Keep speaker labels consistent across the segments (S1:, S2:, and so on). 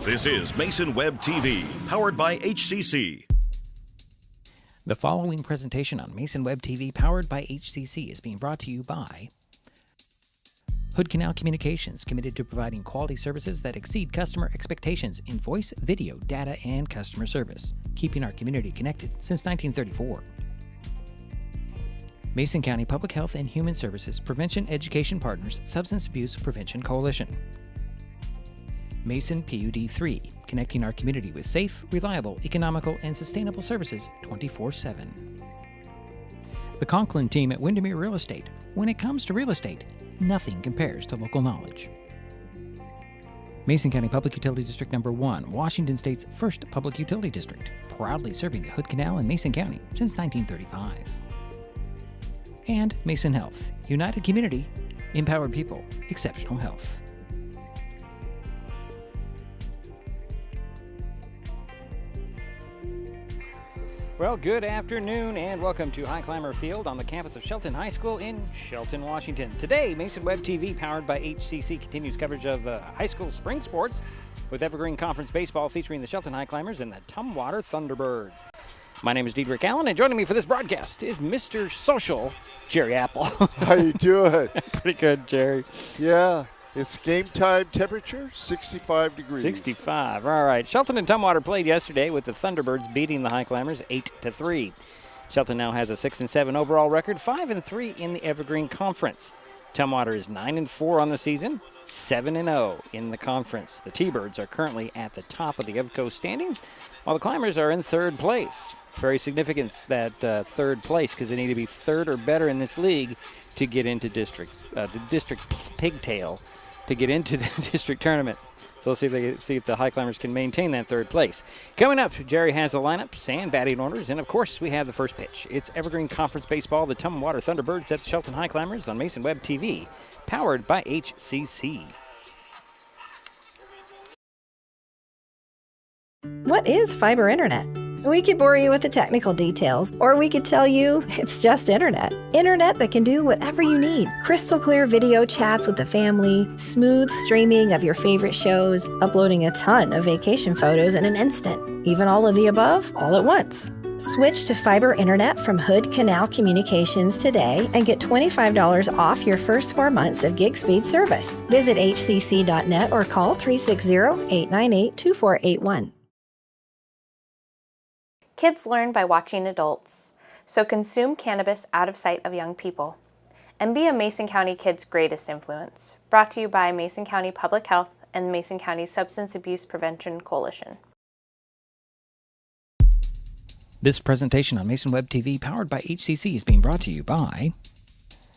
S1: This is Mason Web TV, powered by HCC.
S2: The following presentation on Mason Web TV, powered by HCC, is being brought to you by Hood Canal Communications, committed to providing quality services that exceed customer expectations in voice, video, data, and customer service, keeping our community connected since 1934. Mason County Public Health and Human Services Prevention Education Partners Substance Abuse Prevention Coalition. Mason PUD 3, connecting our community with safe, reliable, economical, and sustainable services 24/7. The Conklin team at Windermere Real Estate. When it comes to real estate, nothing compares to local knowledge. Mason County Public Utility District Number 1, Washington State's first public utility district, proudly serving the Hood Canal in Mason County since 1935. And Mason Health, united community, empowered people, exceptional health. Well, good afternoon and welcome to Highclimber Field on the campus of Shelton High School in Shelton, Washington. Today, Mason Web TV, powered by HCC, continues coverage of high school spring sports with Evergreen Conference Baseball featuring the Shelton Highclimbers and the Tumwater Thunderbirds. My name is Diedrich Allen, and joining me for this broadcast is Mr. Social, Jerry Apple.
S3: How you doing?
S2: Pretty good, Jerry.
S3: Yeah, it's game time temperature, 65 degrees.
S2: 65, all right. Shelton and Tumwater played yesterday with the Thunderbirds beating the Highclimbers 8-3. Shelton now has a 6-7 overall record, 5-3 in the Evergreen Conference. Tumwater is 9-4 on the season, 7-0 in the conference. The T-Birds are currently at the top of the EVCO standings, while the Climbers are in third place. Very significant, that third place, because they need to be third or better in this league to get into the district pigtail, to get into the district tournament. So let's see if the Highclimbers can maintain that third place. Coming up, Jerry has the lineups and batting orders, and of course we have the first pitch. It's Evergreen Conference Baseball, the Tumwater Thunderbirds at the Shelton Highclimbers on Mason Web TV, powered by HCC.
S4: What is fiber internet? We could bore you with the technical details, or we could tell you it's just internet. Internet that can do whatever you need. Crystal clear video chats with the family, smooth streaming of your favorite shows, uploading a ton of vacation photos in an instant. Even all of the above, all at once. Switch to fiber internet from Hood Canal Communications today and get $25 off your first 4 months of gig speed service. Visit hcc.net or call 360-898-2481.
S5: Kids learn by watching adults, so consume cannabis out of sight of young people. And be a Mason County kid's greatest influence. Brought to you by Mason County Public Health and Mason County Substance Abuse Prevention Coalition.
S2: This presentation on Mason Web TV, powered by HCC, is being brought to you by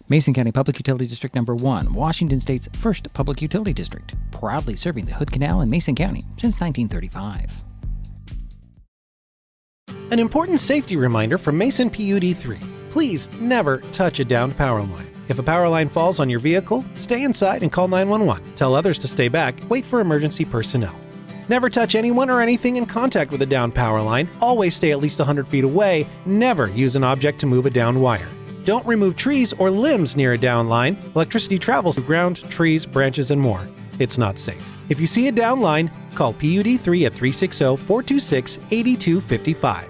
S2: Mason County Public Utility District Number 1, Washington State's first public utility district, proudly serving the Hood Canal in Mason County since 1935.
S6: An important safety reminder from Mason PUD 3. Please never touch a downed power line. If a power line falls on your vehicle, stay inside and call 911. Tell others to stay back, wait for emergency personnel. Never touch anyone or anything in contact with a downed power line. Always stay at least 100 feet away. Never use an object to move a downed wire. Don't remove trees or limbs near a downed line. Electricity travels through ground, trees, branches, and more. It's not safe. If you see a downed line, call PUD 3 at 360-426-8255.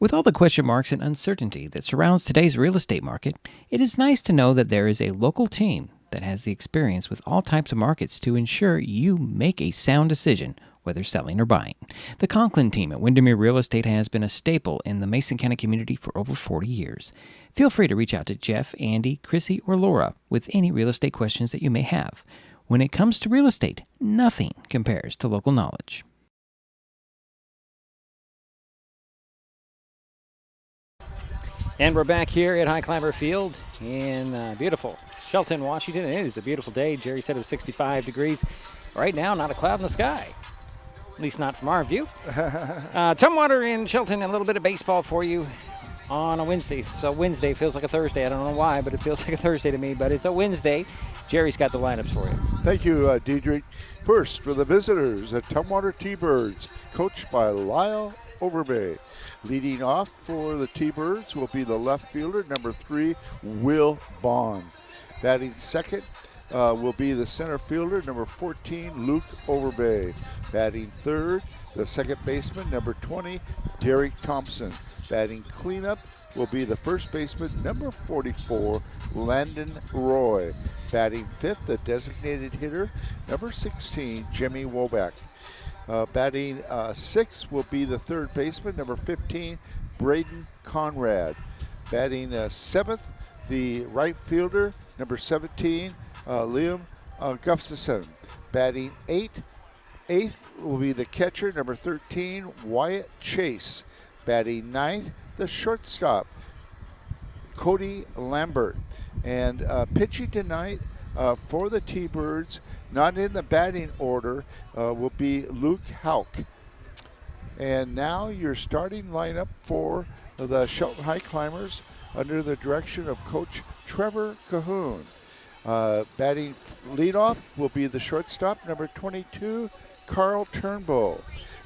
S2: With all the question marks and uncertainty that surrounds today's real estate market, it is nice to know that there is a local team that has the experience with all types of markets to ensure you make a sound decision, whether selling or buying. The Conklin team at Windermere Real Estate has been a staple in the Mason County community for over 40 years. Feel free to reach out to Jeff, Andy, Chrissy, or Laura with any real estate questions that you may have. When it comes to real estate, nothing compares to local knowledge. And we're back here at Highclimber Field in beautiful Shelton, Washington. And it is a beautiful day. Jerry said it was 65 degrees. Right now, not a cloud in the sky. At least not from our view. Tumwater in Shelton, a little bit of baseball for you on a Wednesday. So Wednesday feels like a Thursday. I don't know why, but it feels like a Thursday to me. But it's a Wednesday. Jerry's got the lineups for you.
S3: Thank you, Diedrich. First, for the visitors, the Tumwater T-Birds, coached by Lyle Overbay. Leading off for the T-Birds will be the left fielder, number 3, Will Bond. Batting second, will be the center fielder, number 14, Luke Overbay. Batting third, the second baseman, number 20, Derek Thompson. Batting cleanup will be the first baseman, number 44, Landon Roy. Batting fifth, the designated hitter, number 16, Jimmy Woback. Batting sixth will be the third baseman, number 15, Braden Conrad. Batting seventh, the right fielder, number 17, Liam Gustafson. Batting eighth will be the catcher, number 13, Wyatt Chase. Batting ninth, the shortstop, Cody Lambert. And pitching tonight for the T-Birds, not in the batting order, will be Luke Hauk. And now your starting lineup for the Shelton Highclimbers under the direction of Coach Trevor Cahoon. Batting leadoff will be the shortstop, number 22, Carl Turnbull.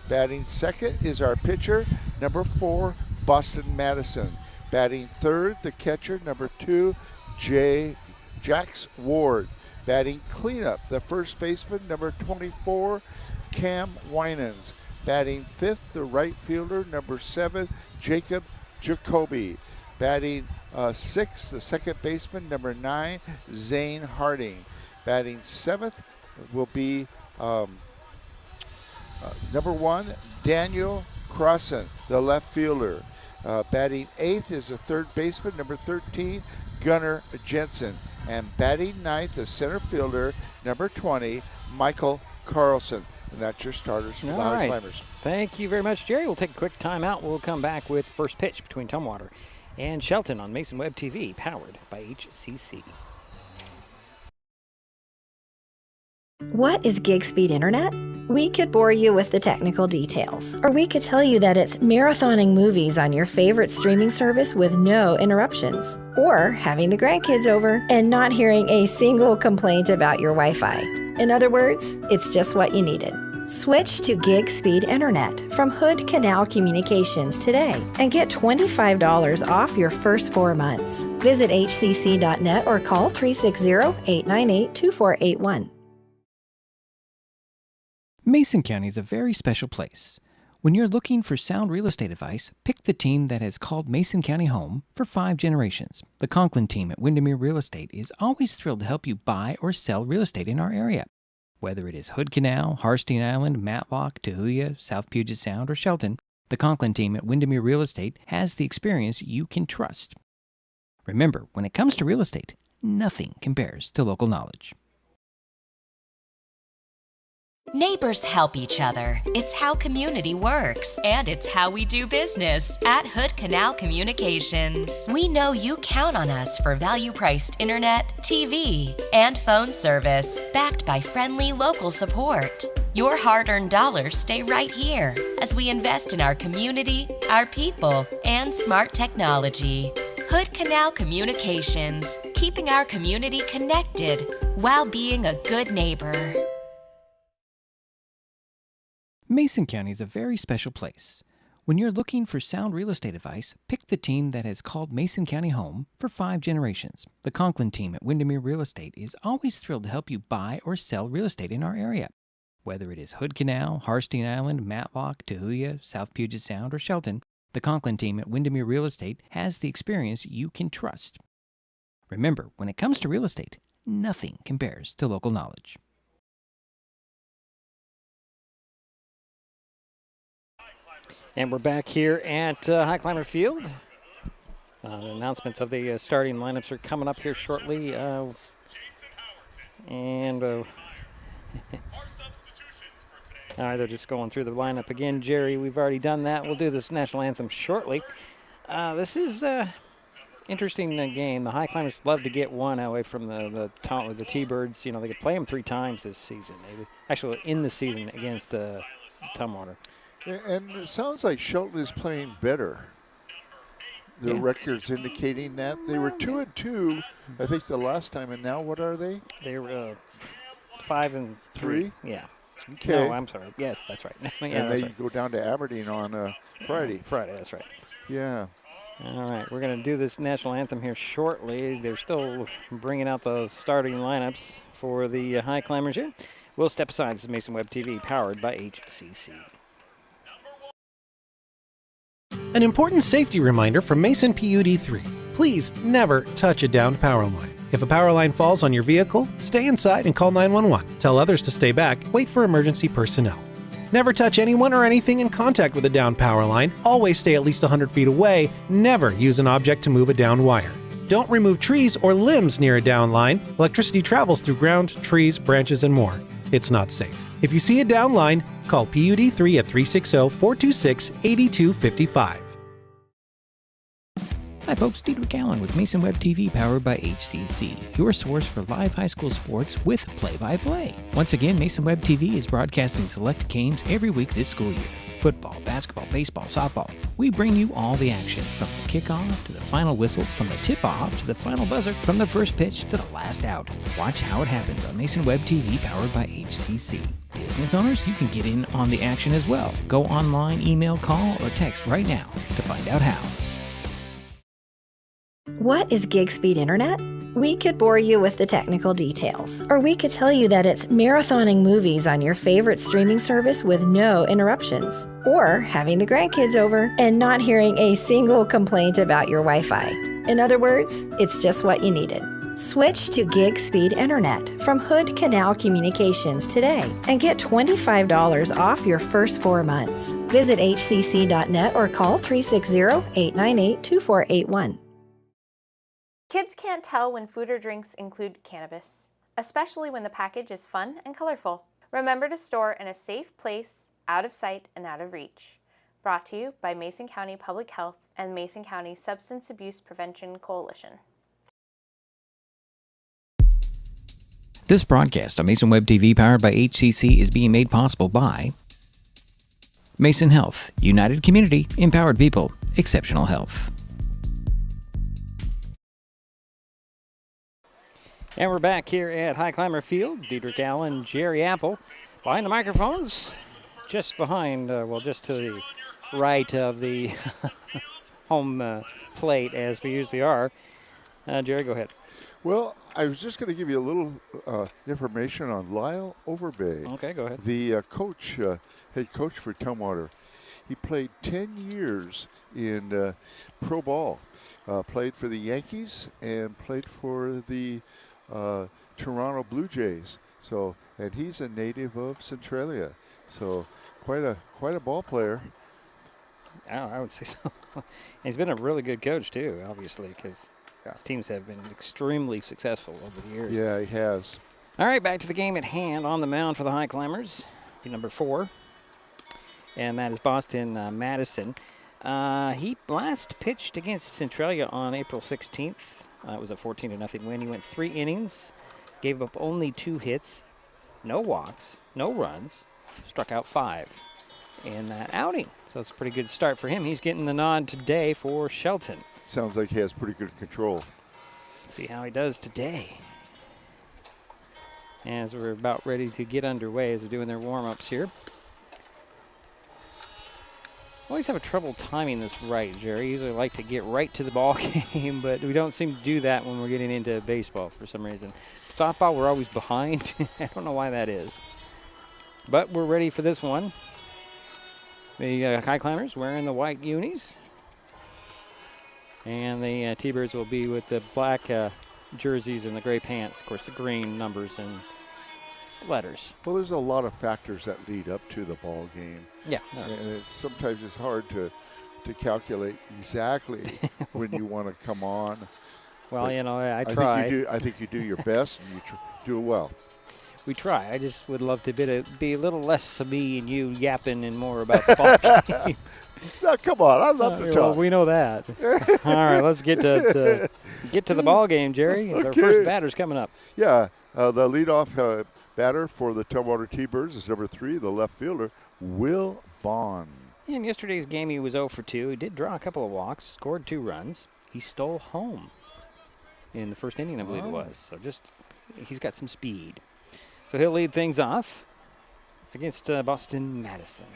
S3: Batting second is our pitcher, number 4, Boston Madison. Batting third, the catcher, number 2, Jax Ward. Batting cleanup, the first baseman, number 24, Cam Winans. Batting fifth, the right fielder, number 7, Jacob Jacoby. Batting sixth, the second baseman, number 9, Zane Harding. Batting seventh will be number 1, Daniel Crossan, the left fielder. Batting eighth is the third baseman, number 13, Gunnar Jensen. And batting ninth, the center fielder, number 20, Michael Carlson. And that's your starters for the Highclimbers.
S2: Thank you very much, Jerry. We'll take a quick timeout. We'll come back with first pitch between Tumwater and Shelton on Mason Web TV, powered by HCC.
S4: What is gig speed internet? We could bore you with the technical details, or we could tell you that it's marathoning movies on your favorite streaming service with no interruptions, or having the grandkids over and not hearing a single complaint about your Wi-Fi. In other words, it's just what you needed. Switch to gig speed internet from Hood Canal Communications today and get $25 off your first 4 months. Visit hcc.net or call 360-898-2481.
S7: Mason County is a very special place. When you're looking for sound real estate advice, pick the team that has called Mason County home for 5 generations. The Conklin team at Windermere Real Estate is always thrilled to help you buy or sell real estate in our area. Whether it is Hood Canal, Harstein Island, Matlock, Tahuya, South Puget Sound, or Shelton, the Conklin team at Windermere Real Estate has the experience you can trust. Remember, when it comes to real estate, nothing compares to local knowledge.
S8: Neighbors help each other. It's how community works, and it's how we do business at Hood Canal Communications. We know you count on us for value-priced internet, TV, and phone service, backed by friendly local support. Your hard-earned dollars stay right here as we invest in our community, our people, and smart technology. Hood Canal Communications, keeping our community connected while being a good neighbor.
S7: Mason County is a very special place. When you're looking for sound real estate advice, pick the team that has called Mason County home for 5 generations. The Conklin team at Windermere Real Estate is always thrilled to help you buy or sell real estate in our area. Whether it is Hood Canal, Harstein Island, Matlock, Tahuya, South Puget Sound, or Shelton, the Conklin team at Windermere Real Estate has the experience you can trust. Remember, when it comes to real estate, nothing compares to local knowledge.
S2: And we're back here at Highclimber Field. The announcements of the starting lineups are coming up here shortly. All right, they're just going through the lineup again. Jerry, we've already done that. We'll do this national anthem shortly. This is an interesting game. The Highclimbers love to get one away from the T-Birds. You know, they could play them 3 times this season. Actually, in the season against Tumwater.
S3: And it sounds like Shelton is playing better. The record's indicating that. They were 2-2, I think, the last time, and now what are they?
S2: They were 5-3. Yeah.
S3: Okay.
S2: No, I'm sorry. Yes, that's right. Yeah,
S3: and
S2: that's
S3: they
S2: right.
S3: go down to Aberdeen on Friday.
S2: Friday, that's right.
S3: Yeah.
S2: All right, we're going to do this national anthem here shortly. They're still bringing out the starting lineups for the Highclimbers here. We'll step aside. This is Mason Web TV, powered by HCC.
S6: An important safety reminder from Mason PUD3. Please never touch a downed power line. If a power line falls on your vehicle, stay inside and call 911. Tell others to stay back. Wait for emergency personnel. Never touch anyone or anything in contact with a downed power line. Always stay at least 100 feet away. Never use an object to move a downed wire. Don't remove trees or limbs near a downed line. Electricity travels through ground, trees, branches, and more. It's not safe. If you see a downed line, call PUD3 at 360-426-8255.
S7: Hi folks, Diedrich Allen with Mason Web TV, powered by HCC, your source for live high school sports with play-by-play. Once again, Mason Web TV is broadcasting select games every week this school year. Football, basketball, baseball, softball. We bring you all the action, from the kickoff to the final whistle, from the tip-off to the final buzzer, from the first pitch to the last out. Watch how it happens on Mason Web TV, powered by HCC. Business owners, you can get in on the action as well. Go online, email, call, or text right now to find out how.
S4: What is gig speed internet? We could bore you with the technical details, or we could tell you that it's marathoning movies on your favorite streaming service with no interruptions, or having the grandkids over and not hearing a single complaint about your Wi-Fi. In other words, it's just what you needed. Switch to gig speed internet from Hood Canal Communications today and get $25 off your first 4 months. Visit hcc.net or call 360-898-2481.
S5: Kids can't tell when food or drinks include cannabis, especially when the package is fun and colorful. Remember to store in a safe place, out of sight and out of reach. Brought to you by Mason County Public Health and Mason County Substance Abuse Prevention Coalition.
S7: This broadcast on Mason Web TV, powered by HCC, is being made possible by Mason Health, United Community, Empowered People, Exceptional Health.
S2: And we're back here at Highclimber Field. Diedrich Allen, Jerry Apple behind the microphones, just behind, just to the right of the home plate, as we usually are. Jerry, go ahead.
S3: Well, I was just going to give you a little information on Lyle Overbay.
S2: Okay, go ahead.
S3: The head coach for Tumwater. He played 10 years in pro ball. Played for the Yankees and played for the Toronto Blue Jays. So, and he's a native of Centralia. So, quite a ball player.
S2: Oh, I would say so. He's been a really good coach too, obviously, because his teams have been extremely successful over the years.
S3: Yeah, he has.
S2: All right, back to the game at hand. On the mound for the Highclimbers, number 4, and that is Boston Madison. He last pitched against Centralia on April 16th. It was a 14-0 win. He went 3 innings, gave up only 2 hits, no walks, no runs, struck out 5 in that outing. So it's a pretty good start for him. He's getting the nod today for Shelton.
S3: Sounds like he has pretty good control.
S2: See how he does today. As we're about ready to get underway, as they're doing their warm-ups here. Always have a trouble timing this right, Jerry. Usually like to get right to the ball game, but we don't seem to do that when we're getting into baseball for some reason. Softball, we're always behind. I don't know why that is. But we're ready for this one. The Highclimbers wearing the white unis. And the T-Birds will be with the black jerseys and the gray pants. Of course, the green numbers and letters.
S3: Well, there's a lot of factors that lead up to the ball game.
S2: Yeah.
S3: And sometimes it's hard to calculate exactly when you want to come on.
S2: Well,
S3: but
S2: you know, I try.
S3: I think you do your best and you do it well.
S2: We try. I just would love to be a little less of me and you yapping and more about the ball game.
S3: No, come on. I love to talk.
S2: Well, we know that. All right, let's get to the ball game, Jerry.
S3: Okay.
S2: Our first batter's coming up.
S3: Yeah, the leadoff batter for the Tumwater T-Birds is number 3, the left fielder, Will Bond.
S2: In yesterday's game, he was 0 for 2. He did draw a couple of walks, scored 2 runs. He stole home in the first inning, I believe it was. So he's got some speed. So he'll lead things off against Boston Madison.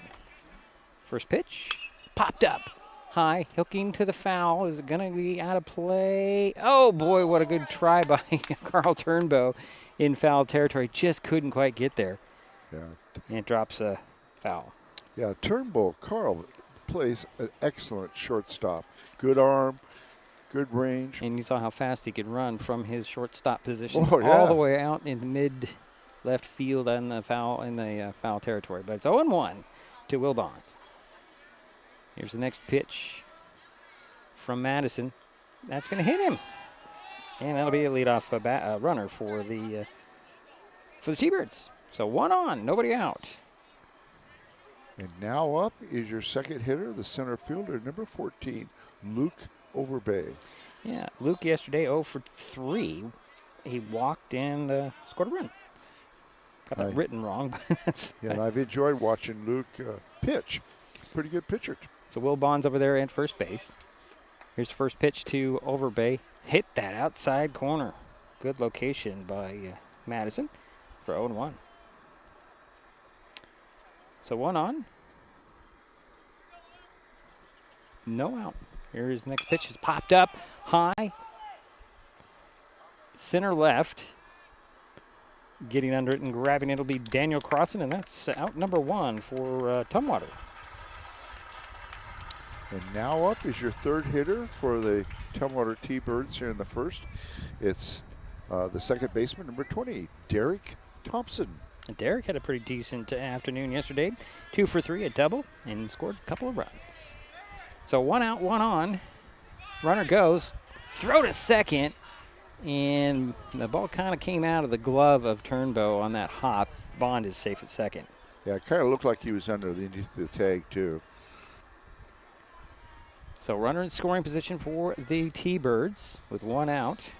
S2: First pitch, popped up, High, hooking to the foul. Is it going to be out of play? Oh, boy, what a good try by Carl Turnbow in foul territory. Just couldn't quite get there.
S3: Yeah.
S2: And it drops a foul.
S3: Yeah, Turnbow, Carl plays an excellent shortstop. Good arm, good range.
S2: And you saw how fast he could run from his shortstop position
S3: Yeah.
S2: all the way out in mid left field in the foul territory. But it's 0-1 to Will Bond. Here's the next pitch from Madison. That's going to hit him, and that'll be a leadoff runner for the T-Birds. So 1 on, nobody out.
S3: And now up is your second hitter, the center fielder, number 14, Luke Overbay.
S2: Yeah, Luke yesterday 0 for 3. He walked and scored a run. Got that written wrong, but that's
S3: yeah. And I've enjoyed watching Luke pitch. Pretty good pitcher.
S2: So Will Bond's over there at first base. Here's the first pitch to Overbay. Hit that outside corner. Good location by Madison for 0-1. So 1 on. No out. Here's the next pitch. It's popped up high. Center left. Getting under it and grabbing it will be Daniel Crossan, and that's out number 1 for Tumwater.
S3: And now up is your third hitter for the Tumwater T-Birds here in the first. It's the second baseman, number 20, Derek Thompson.
S2: And Derek had a pretty decent afternoon yesterday. 2 for 3, a double, and scored a couple of runs. So 1 out, 1 on. Runner goes. Throw to second. And the ball kind of came out of the glove of Turnbow on that hop. Bond is safe at second.
S3: Yeah, it kind of looked like he was underneath the tag, too.
S2: So runner in scoring position for the T-Birds with 1 out.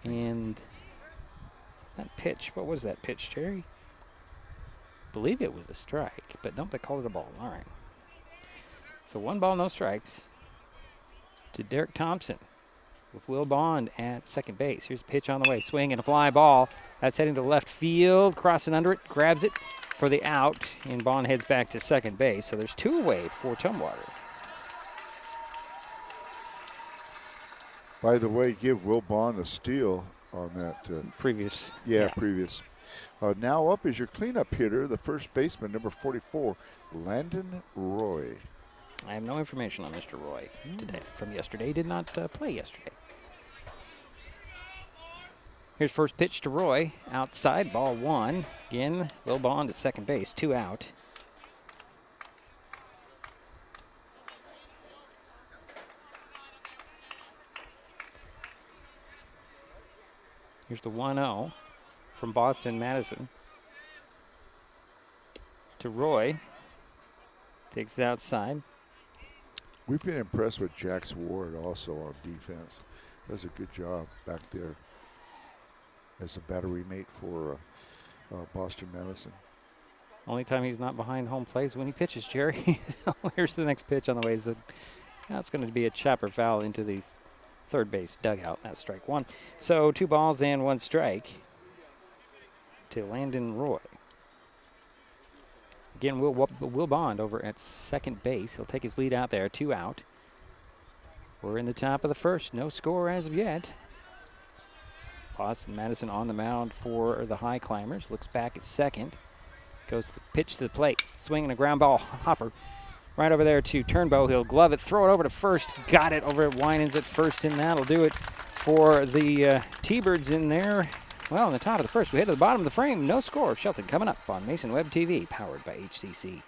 S2: And that pitch, what was that pitch, Jerry? I believe it was a strike, but don't they call it a ball? All right. So 1 ball, no strikes to Derek Thompson with Will Bond at second base. Here's a pitch on the way. Swing and a fly ball. That's heading to left field. Crossing under it. Grabs it for the out. And Bond heads back to second base. So there's 2 away for Tumwater.
S3: By the way, give Will Bond a steal on that.
S2: Previous.
S3: Previous. Now up is your cleanup hitter, the first baseman, number 44, Landon Roy.
S2: I have no information on Mr. Roy today from yesterday. He did not play yesterday. Here's first pitch to Roy. Outside, ball 1. Again, Will Bond to second base, 2 out. Here's the 1-0 from Boston Madison to Roy. Takes it outside.
S3: We've been impressed with Jax Ward also on defense. Does a good job back there as a battery mate for Boston Madison.
S2: Only time he's not behind home plate is when he pitches, Jerry. Here's the next pitch on the way. Now it's going to be a chopper foul into the third base dugout. That's strike 1. So 2 balls and 1 strike to Landon Roy. Again, Will Bond over at second base. He'll take his lead out there, 2 out. We're in the top of the first. No score as of yet. Boston Madison on the mound for the Highclimbers. Looks back at second. Goes the pitch to the plate. Swinging a ground ball hopper right over there to Turnbow. He'll glove it, throw it over to first. Got it over at Winans at first, and that'll do it for the T-Birds in there. Well, in the top of the first, we head to the bottom of the frame. No score. Shelton coming up on Mason Web TV, powered by HCC.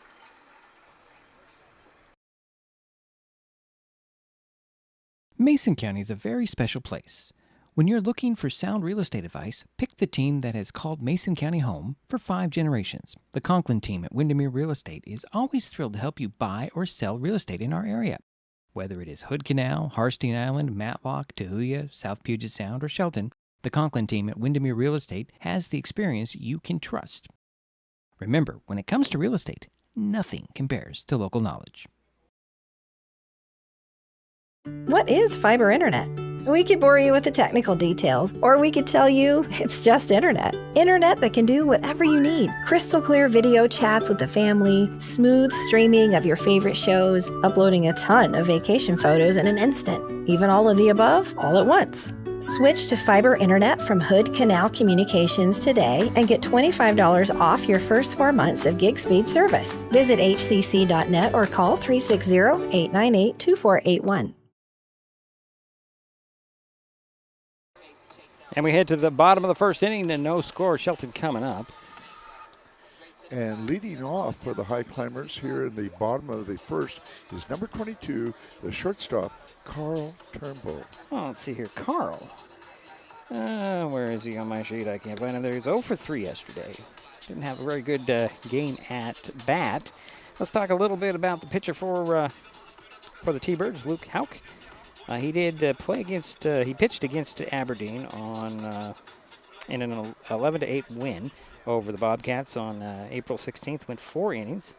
S7: Mason County is a very special place. When you're looking for sound real estate advice, pick the team that has called Mason County home for 5 generations. The Conklin team at Windermere Real Estate is always thrilled to help you buy or sell real estate in our area. Whether it is Hood Canal, Harstein Island, Matlock, Tahuya, South Puget Sound, or Shelton, the Conklin team at Windermere Real Estate has the experience you can trust. Remember, when it comes to real estate, nothing compares to local knowledge.
S4: What is fiber internet? We could bore you with the technical details, or we could tell you it's just internet. Internet that can do whatever you need. Crystal clear video chats with the family, smooth streaming of your favorite shows, uploading a ton of vacation photos in an instant. Even all of the above, all at once. Switch to fiber internet from Hood Canal Communications today and get $25 off your first 4 months of gig speed service. Visit hcc.net or call 360-898-2481.
S2: And we head to the bottom of the first inning, and no score. Shelton coming up.
S3: And leading off for the Highclimbers here in the bottom of the first is number 22, the shortstop, Carl Turnbull.
S2: Oh, let's see here. Carl. Where is he on my sheet? I can't find him there. He's 0 for 3 yesterday. Didn't have a very good game at bat. Let's talk a little bit about the pitcher for the T-Birds, Luke Houck. He did play against. He pitched against Aberdeen on in an 11-8 win over the Bobcats on April 16th. Went 4 innings,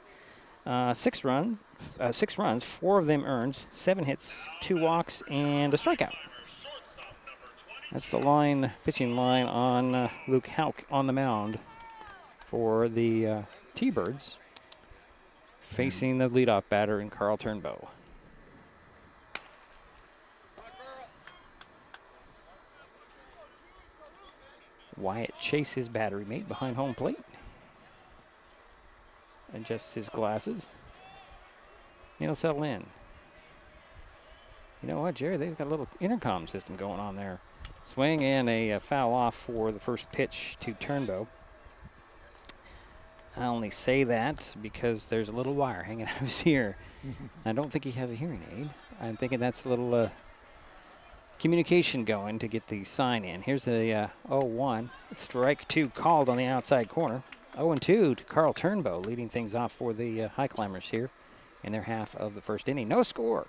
S2: 6 runs, 4 of them earned, 7 hits, 2 walks, and a strikeout. That's the pitching line on Luke Houck on the mound for the T-Birds, facing the leadoff batter in Carl Turnbow. Wyatt Chase, his battery mate, behind home plate. Adjusts his glasses. He'll settle in. You know what, Jerry? They've got a little intercom system going on there. Swing and a foul off for the first pitch to Turnbow. I only say that because there's a little wire hanging out of his ear. I don't think he has a hearing aid. I'm thinking that's a little communication going to get the sign in. Here's a 0-1. Strike 2 called on the outside corner. 0-2 to Carl Turnbow, leading things off for the Highclimbers here in their half of the first inning. No score.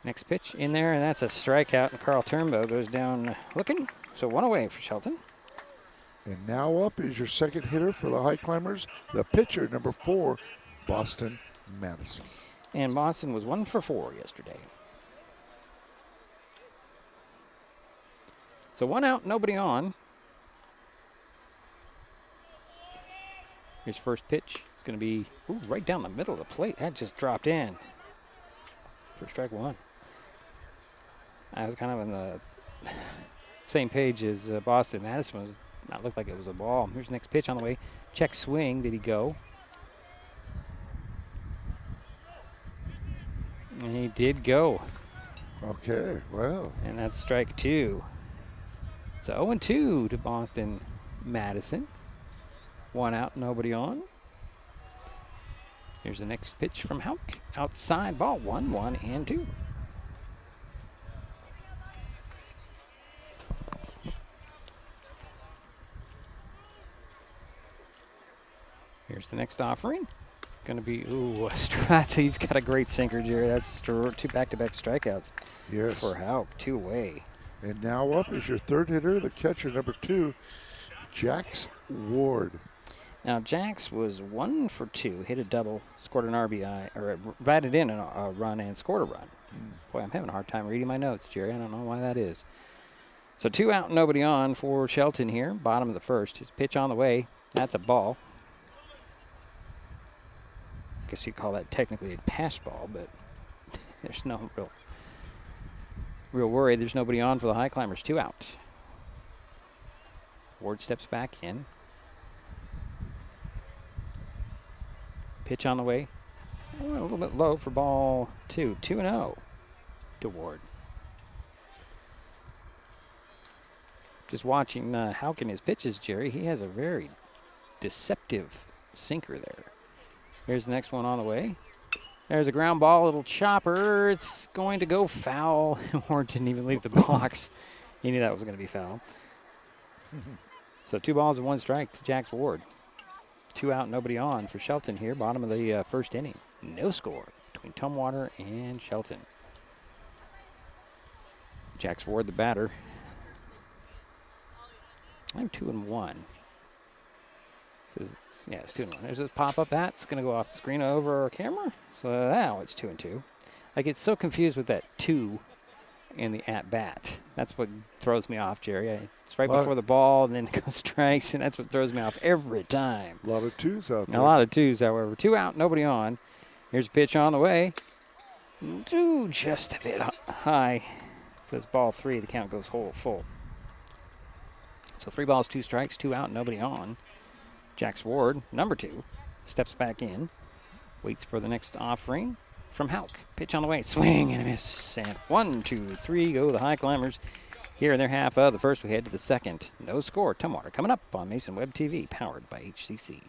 S2: Next pitch in there, and that's a strikeout, and Carl Turnbow goes down looking. So 1 away for Shelton.
S3: And now up is your second hitter for the Highclimbers, the pitcher, number 4, Boston Madison.
S2: And Boston was 1 for 4 yesterday. So 1 out, nobody on. Here's first pitch. It's going to be right down the middle of the plate. That just dropped in for strike 1. I was kind of on the same page as Boston Madison. Was not looked like it was a ball. Here's the next pitch on the way. Check swing. Did he go? And he did go.
S3: Okay, well.
S2: And that's strike 2. So 0-2 to Boston Madison. 1 out, nobody on. Here's the next pitch from Houck. Outside ball, 1, 2. Here's the next offering. It's going to be, a Strat. He's got a great sinker, Jerry. That's 2 back-to-back strikeouts for Houck, 2 away.
S3: And now up is your third hitter, the catcher, number 2, Jax Ward.
S2: Now, Jax was 1 for 2, hit a double, scored an RBI, or batted in a run and scored a run. Boy, I'm having a hard time reading my notes, Jerry. I don't know why that is. So 2 out, nobody on for Shelton here, bottom of the first. His pitch on the way. That's a ball. I guess you'd call that technically a pass ball, but there's no real worry. There's nobody on for the Highclimbers. 2 out. Ward steps back in. Pitch on the way. A little bit low for ball 2. 2-0 to Ward. Just watching Houck in his pitches, Jerry, he has a very deceptive sinker there. Here's the next one on the way. There's a ground ball, little chopper. It's going to go foul. Ward didn't even leave the box. He knew that was going to be foul. So 2 balls and 1 strike to Jax Ward. 2 out, nobody on for Shelton here, bottom of the first inning. No score between Tumwater and Shelton. Jax Ward, the batter. I'm 2-1. It's 2-1. There's this pop-up. That's going to go off the screen over our camera. So now it's 2-2. I get so confused with that 2 in the at-bat. That's what throws me off, Jerry. It's right before the ball, and then it goes strikes, and that's what throws me off every time.
S3: A lot of 2s out there.
S2: A lot of 2s, however. 2 out, nobody on. Here's a pitch on the way. Just a bit high. It says ball 3. The count goes full. So 3 balls, 2 strikes, 2 out, nobody on. Jax Ward, number 2, steps back in, waits for the next offering from Houck. Pitch on the way, swing and a miss. And 1, 2, 3 go the Highclimbers. Here in their half of the first, we head to the second. No score. Tumwater coming up on Mason Web TV, powered by HCC.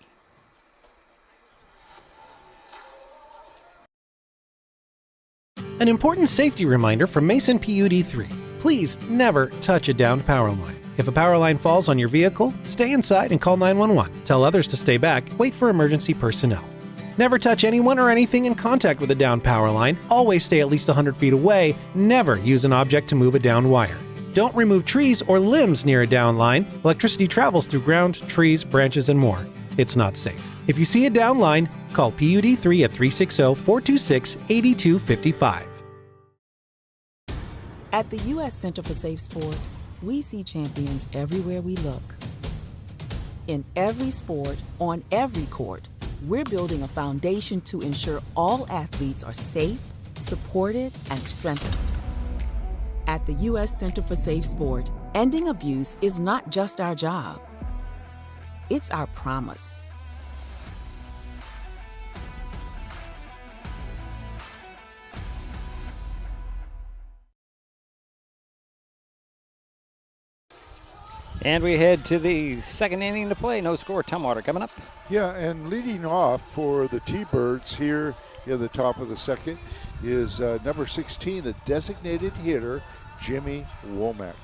S6: An important safety reminder from Mason PUD3. Please never touch a downed power line. If a power line falls on your vehicle, stay inside and call 911. Tell others to stay back. Wait for emergency personnel. Never touch anyone or anything in contact with a downed power line. Always stay at least 100 feet away. Never use an object to move a downed wire. Don't remove trees or limbs near a downed line. Electricity travels through ground, trees, branches, and more. It's not safe. If you see a downed line, call PUD3 at 360-426-8255.
S9: At the U.S. Center for Safe Sport, we see champions everywhere we look. In every sport, on every court, we're building a foundation to ensure all athletes are safe, supported, and strengthened. At the U.S. Center for Safe Sport, ending abuse is not just our job. It's our promise.
S2: And we head to the second inning to play. No score. Tumwater coming up.
S3: Yeah, and leading off for the T-Birds here in the top of the second is number 16, the designated hitter, Jimmy Womack.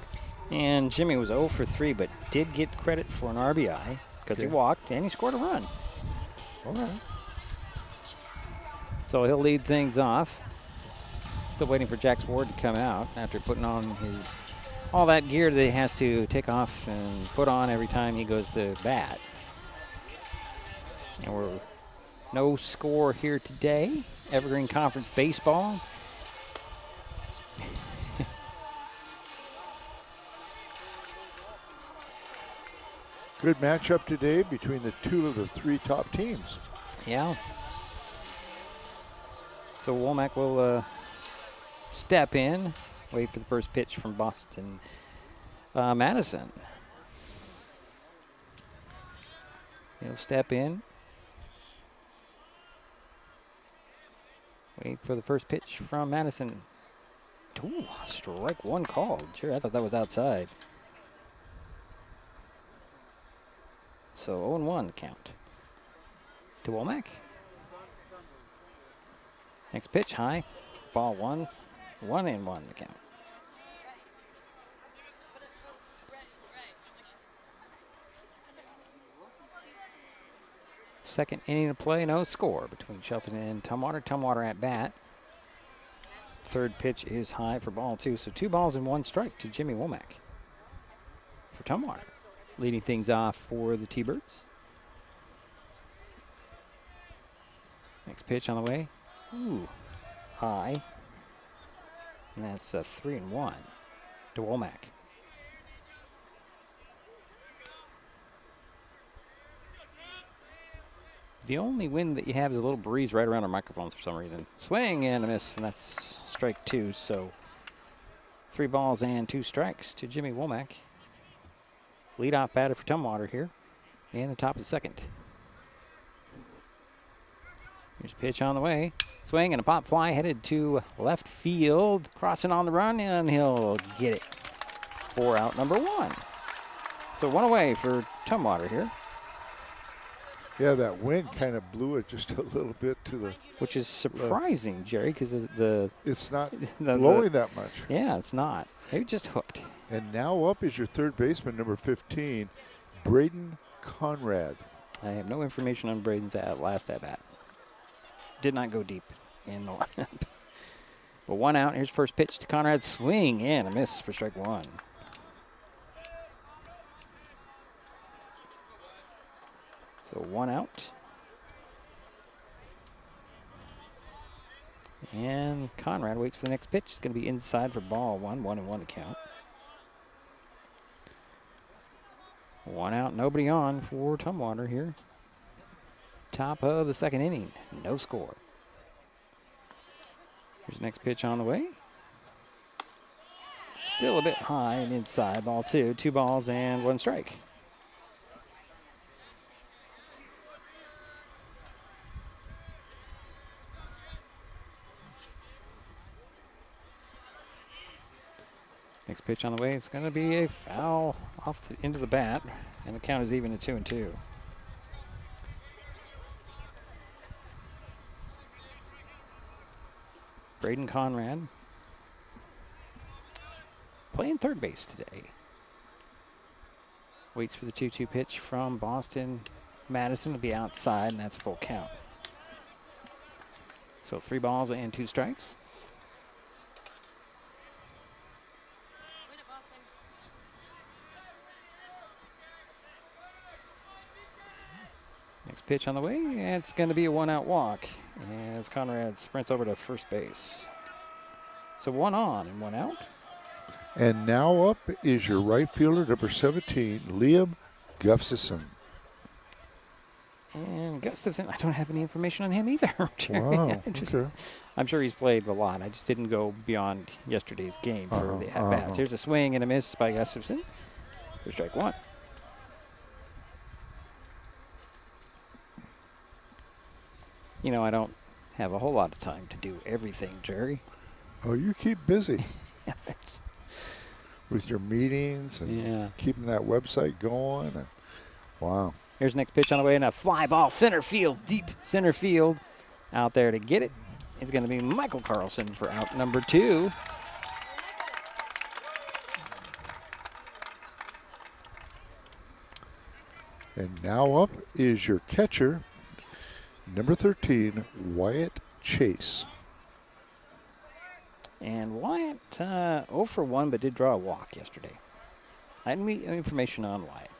S2: And Jimmy was 0 for 3, but did get credit for an RBI because he walked and he scored a run.
S3: All right.
S2: So he'll lead things off. Still waiting for Jax Ward to come out after putting on all that gear that he has to take off and put on every time he goes to bat. And we're no score here today. Evergreen Conference baseball.
S3: Good matchup today between the 2 of the 3 top teams.
S2: Yeah. So Womack will step in, wait for the first pitch from Boston Madison. He'll step in, wait for the first pitch from Madison. Ooh, strike 1 called. Sure, I thought that was outside. So 0-1 count to Womack. Next pitch, high, ball 1, 1-1 the count. Second inning to play, no score between Shelton and Tumwater. Tumwater at bat. Third pitch is high for ball 2, so 2 balls and 1 strike to Jimmy Womack for Tumwater. Leading things off for the T-Birds. Next pitch on the way. Ooh, high. And that's a 3-1 to Womack. The only wind that you have is a little breeze right around our microphones for some reason. Swing and a miss, and that's strike 2. So 3 balls and 2 strikes to Jimmy Womack. Leadoff batter for Tumwater here in the top of the second. Here's a pitch on the way. Swing and a pop fly headed to left field. Crossing on the run, and he'll get it for out number 1. So 1 away for Tumwater here.
S3: Yeah, that wind kind of blew it just a little bit to the...
S2: Which is surprising, Jerry, because
S3: it's not blowing that much.
S2: Yeah, it's not. Maybe just hooked.
S3: And now up is your third baseman, number 15, Braden Conrad.
S2: I have no information on Braden's last at-bat. Did not go deep in the lineup. But 1 out. Here's first pitch to Conrad. Swing and a miss for strike 1. So 1 out. And Conrad waits for the next pitch. It's going to be inside for ball one, 1-1 to count. 1 out, nobody on for Tumwater here. Top of the second inning, no score. Here's the next pitch on the way. Still a bit high and inside, ball 2. 2 balls and 1 strike. Next pitch on the way, it's going to be a foul into the bat, and the count is even at 2-2. Braden Conrad playing third base today. Waits for the 2-2 pitch from Boston. Madison will be outside, and that's full count. So 3 balls and 2 strikes. Next pitch on the way, and it's going to be a 1-out walk as Conrad sprints over to first base. So 1 on and 1 out.
S3: And now up is your right fielder, number 17, Liam Gustafson.
S2: And Gustafson, I don't have any information on him either.
S3: Wow, okay.
S2: I'm sure he's played a lot. I just didn't go beyond yesterday's game for the at-bats. Here's a swing and a miss by Gustafson for strike 1. You know, I don't have a whole lot of time to do everything, Jerry.
S3: Oh, you keep busy with your meetings and keeping that website going. And wow.
S2: Here's the next pitch on the way, and a fly ball center field, deep center field. Out there to get it. It's going to be Michael Carlson for out number 2.
S3: And now up is your catcher, number 13, Wyatt Chase.
S2: And Wyatt, 0 for 1, but did draw a walk yesterday. I had information on Wyatt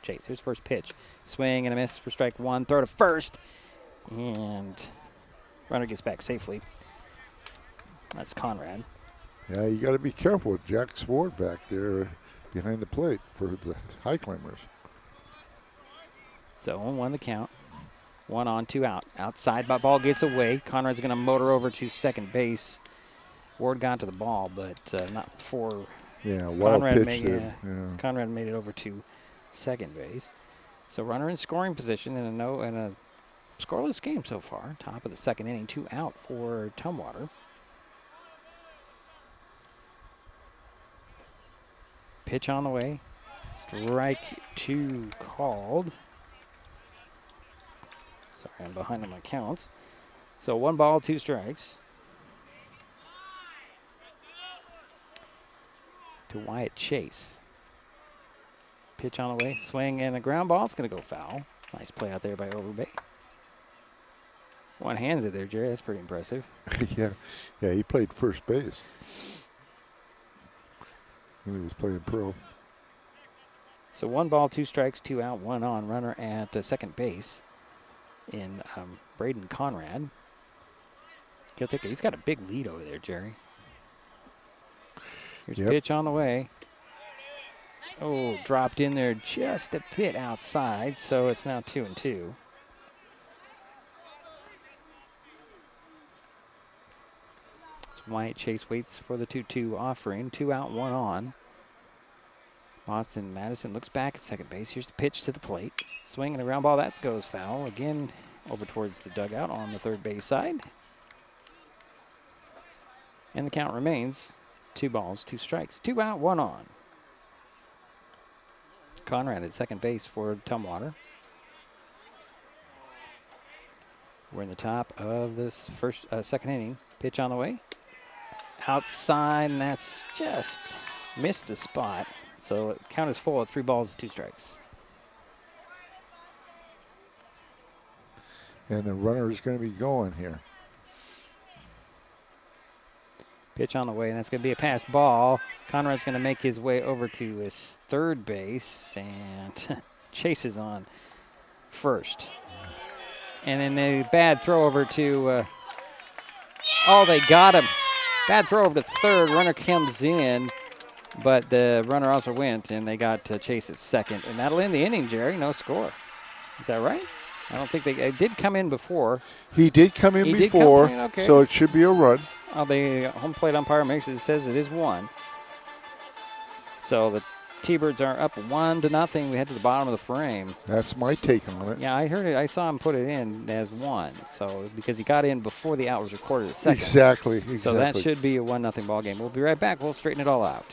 S2: Chase. Here's first pitch. Swing and a miss for strike 1. Throw to first. And runner gets back safely. That's Conrad.
S3: Yeah, you got to be careful with Jack Sword back there behind the plate for the Highclimbers.
S2: So 1-1 the count. 1 on, 2 out. Outside, but ball gets away. Conrad's going to motor over to second base. Ward got to the ball, but not before.
S3: Yeah, wild
S2: Conrad
S3: pitch there. Yeah.
S2: Conrad made it over to second base. So runner in scoring position in a scoreless game so far. Top of the second inning, 2 out for Tumwater. Pitch on the way. Strike 2 called. Sorry, I'm behind on my counts. So 1 ball, 2 strikes. To Wyatt Chase. Pitch on the way, swing and a ground ball. It's going to go foul. Nice play out there by Overbay. One hands it there, Jerry. That's pretty impressive.
S3: yeah, he played first base when he was playing pro.
S2: So 1 ball, 2 strikes, 2 out, 1 on. Runner at second base in Braden Conrad. He's got a big lead over there, Jerry. Here's a pitch on the way. Oh, dropped in there just a bit outside, so it's now 2-2. So Wyatt Chase waits for the 2-2 offering. 2 out, 1 on. Boston Madison looks back at second base. Here's the pitch to the plate. Swing and a ground ball. That goes foul. Again, over towards the dugout on the third base side. And the count remains 2 balls, 2 strikes. 2 out, 1 on. Conrad at second base for Tumwater. We're in the top of this second inning. Pitch on the way. Outside, and that's just missed the spot. So the count is full at 3 balls, 2 strikes.
S3: And the runner is going to be going here.
S2: Pitch on the way, and that's going to be a pass ball. Conrad's going to make his way over to his third base, and chases on first. And then a bad throw over to Oh, they got him. Bad throw over to third. Runner comes in, but the runner also went, and they got Chase at second. And that'll end the inning, Jerry. No score. Is that right? I don't think they did come in before.
S3: He did come in before,
S2: Okay.
S3: so it should be a run.
S2: The home plate umpire says it is 1. So the T-Birds are up 1-0. We head to the bottom of the frame.
S3: That's my take on it.
S2: Yeah, I heard it. I saw him put it in as 1. So because he got in before the out was recorded at second.
S3: Exactly.
S2: So that should be a 1-0 ball game. We'll be right back. We'll straighten it all out.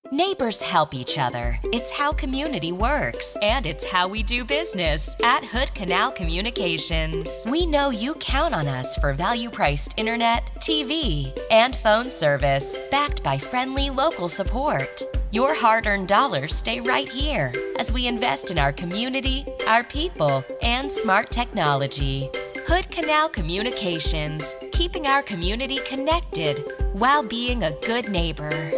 S8: Neighbors help each other. It's how community works, and it's how we do business at Hood Canal Communications. We know you count on us for value-priced internet, TV, and phone service, backed by friendly local support. Your hard-earned dollars stay right here as we invest in our community, our people, and smart technology. Hood Canal Communications, keeping our community connected while being a good neighbor.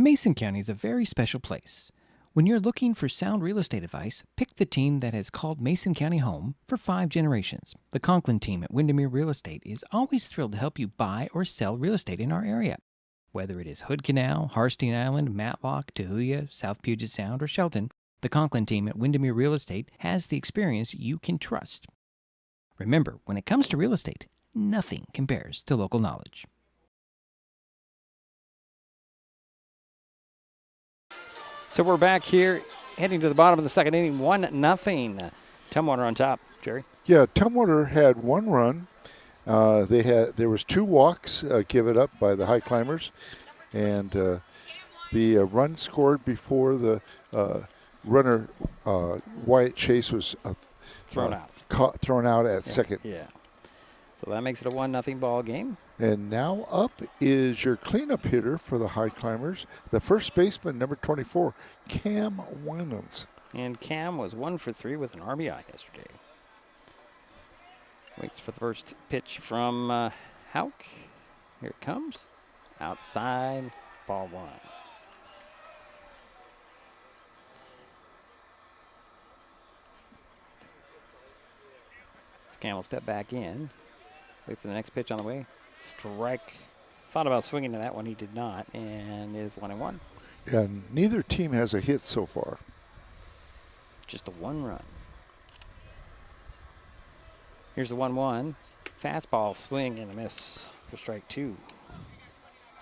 S7: Mason County is a very special place. When you're looking for sound real estate advice, pick the team that has called Mason County home for 5 generations. The Conklin team at Windermere Real Estate is always thrilled to help you buy or sell real estate in our area. Whether it is Hood Canal, Harstein Island, Matlock, Tahuya, South Puget Sound, or Shelton, the Conklin team at Windermere Real Estate has the experience you can trust. Remember, when it comes to real estate, nothing compares to local knowledge.
S2: So we're back here, heading to the bottom of the second inning, 1-0. Tumwater on top, Jerry.
S3: Yeah, Tumwater had 1 run. There was 2 walks given up by the Highclimbers, and the run scored before the runner Wyatt Chase was
S2: Thrown out
S3: at second.
S2: Yeah. So that makes it a 1-0 ball game.
S3: And now up is your cleanup hitter for the Highclimbers, the first baseman, number 24, Cam Winans.
S2: And Cam was 1 for 3 with an RBI yesterday. Waits for the first pitch from Hauk. Here it comes. Outside, ball 1. Cam will step back in. Wait for the next pitch on the way. Strike. Thought about swinging to that one. He did not. And it is 1-1.
S3: And neither team has a hit so far.
S2: Just a 1 run. Here's the 1-1. Fastball swing and a miss for strike 2.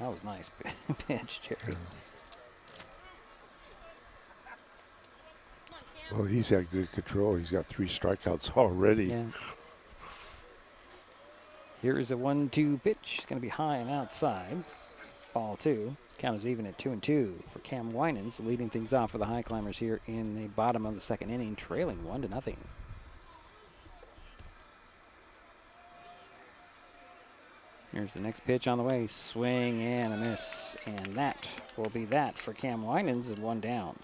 S2: That was nice pitch, Jerry.
S3: Well, he's had good control. He's got 3 strikeouts already.
S2: Yeah. Here is a 1-2 pitch. It's going to be high and outside. Ball 2. Count is even at 2-2 for Cam Winans, leading things off for the Highclimbers here in the bottom of the second inning, trailing 1-0. Here's the next pitch on the way. Swing and a miss. And that will be that for Cam Winans, and 1 down.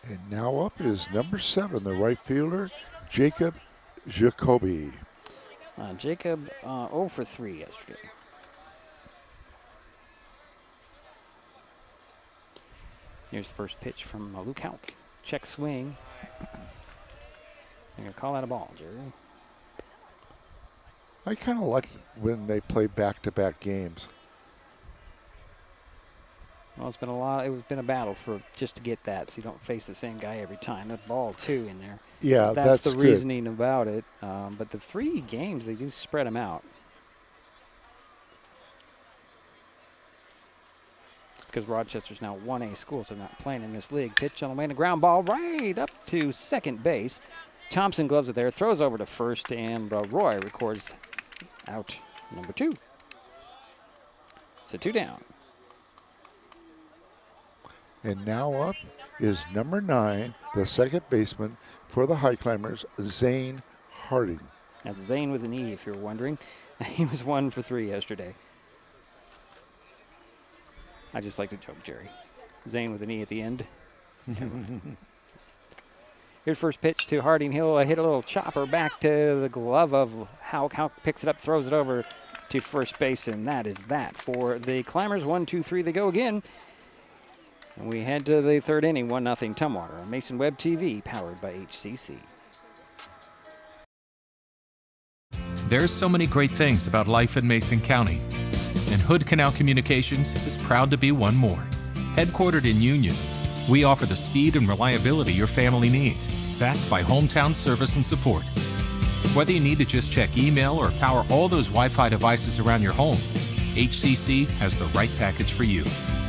S3: And now up is number 7, the right fielder, Jacob Jacoby.
S2: Jacob 0 for 3 yesterday. Here's the first pitch from Luke Hauk. Check swing. I'm going to call that a ball, Jerry.
S3: I kind of like when they play back-to-back games.
S2: Well, it's been a battle for just to get that, so you don't face the same guy every time. That ball 2 in there.
S3: Yeah, that's
S2: the
S3: good.
S2: reasoning about it. But the 3 games, they do spread them out. It's because Rochester's now 1A school, so they're not playing in this league. Pitch on the way, and a ground ball right up to second base. Thompson gloves it there, throws over to first, and Roy records out number 2. So 2 down.
S3: And now up is number 9, the second baseman for the Highclimbers, Zane Harding.
S2: That's Zane with an E, if you're wondering. He was 1 for 3 yesterday. I just like to joke, Jerry. Zane with an E at the end. Here's first pitch to Harding. He'll hit a little chopper back to the glove of Hauk. Hauk picks it up, throws it over to first base, and that is that for the Climbers. 1, 2, 3, they go again. And we head to the third inning, 1-0 Tumwater on Mason Web TV, powered by HCC.
S10: There's so many great things about life in Mason County, and Hood Canal Communications is proud to be one more. Headquartered in Union, we offer the speed and reliability your family needs, backed by hometown service and support. Whether you need to just check email or power all those Wi-Fi devices around your home, HCC has the right package for you.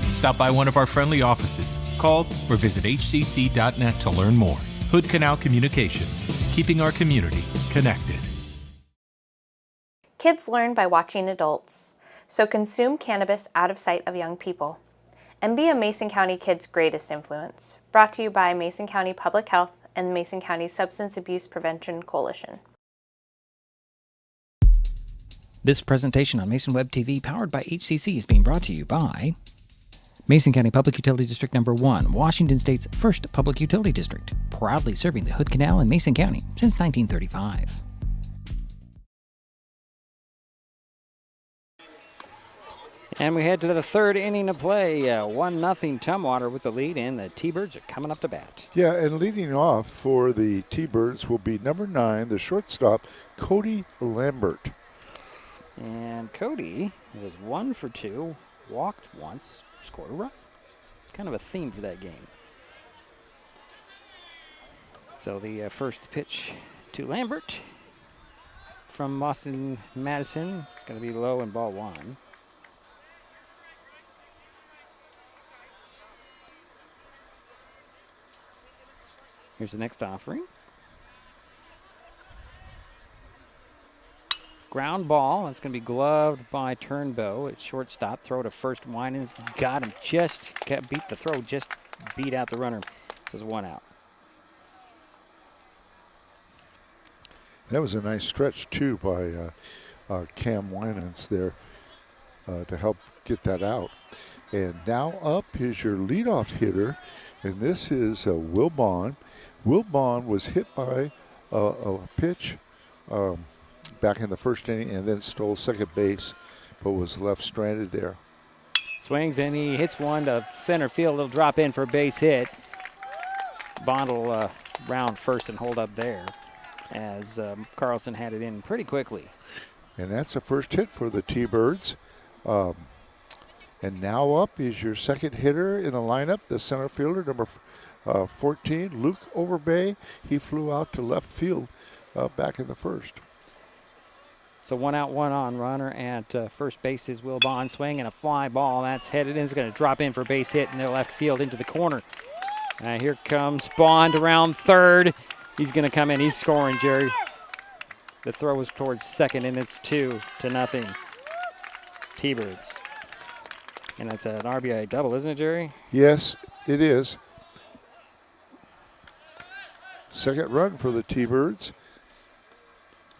S10: Stop by one of our friendly offices, call or visit hcc.net to learn more. Hood Canal Communications, keeping our community connected.
S5: Kids learn by watching adults, so consume cannabis out of sight of young people. And be a Mason County kid's greatest influence. Brought to you by Mason County Public Health and the Mason County Substance Abuse Prevention Coalition.
S7: This presentation on Mason Web TV, powered by HCC, is being brought to you by Mason County Public Utility District Number 1, Washington State's first public utility district, proudly serving the Hood Canal in Mason County since 1935.
S2: And we head to the third inning of play, 1-0 Tumwater with the lead, and the T-Birds are coming up to bat.
S3: Yeah, and leading off for the T-Birds will be number 9, the shortstop, Cody Lambert.
S2: And Cody was 1 for 2, walked once, scored a run. It's kind of a theme for that game. So the first pitch to Lambert from Boston Madison. It's going to be low and ball 1. Here's the next offering. Ground ball. That's going to be gloved by Turnbow. It's shortstop. Throw to first. Winans got him. Just beat the throw. Just beat out the runner. This is 1 out.
S3: That was a nice stretch, too, by Cam Winans there to help get that out. And now up is your leadoff hitter, and this is Will Bond. Will Bond was hit by a pitch back in the first inning and then stole second base, but was left stranded there.
S2: Swings and he hits one to center field. It'll drop in for a base hit. Bond will round first and hold up there as Carlson had it in pretty quickly.
S3: And that's the first hit for the T-Birds. And now up is your second hitter in the lineup, the center fielder, number 14, Luke Overbay. He flew out to left field back in the first.
S2: So 1 out, 1 on. Runner at first base is Will Bond. Swing and a fly ball. That's headed in. It's going to drop in for a base hit in the left field into the corner. Here comes Bond around third. He's going to come in. He's scoring, Jerry. The throw was towards second, and it's 2-0. T-Birds. And that's an RBI double, isn't it, Jerry?
S3: Yes, it is. Second run for the T-Birds.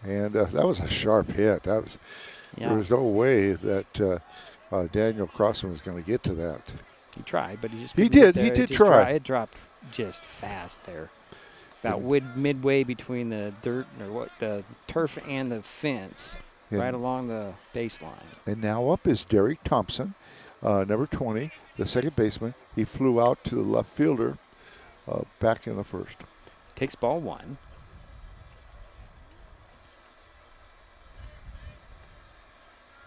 S3: And that was a sharp hit. There was no way that Daniel Crossman was going to get to that.
S2: He tried, but he just
S3: He
S2: couldn't
S3: did.
S2: get
S3: He
S2: there.
S3: did try.
S2: It dropped just fast there. About midway between the the turf and the fence, right along the baseline.
S3: And now up is Derek Thompson, number 20, the second baseman. He flew out to the left fielder back in the first.
S2: Takes ball 1.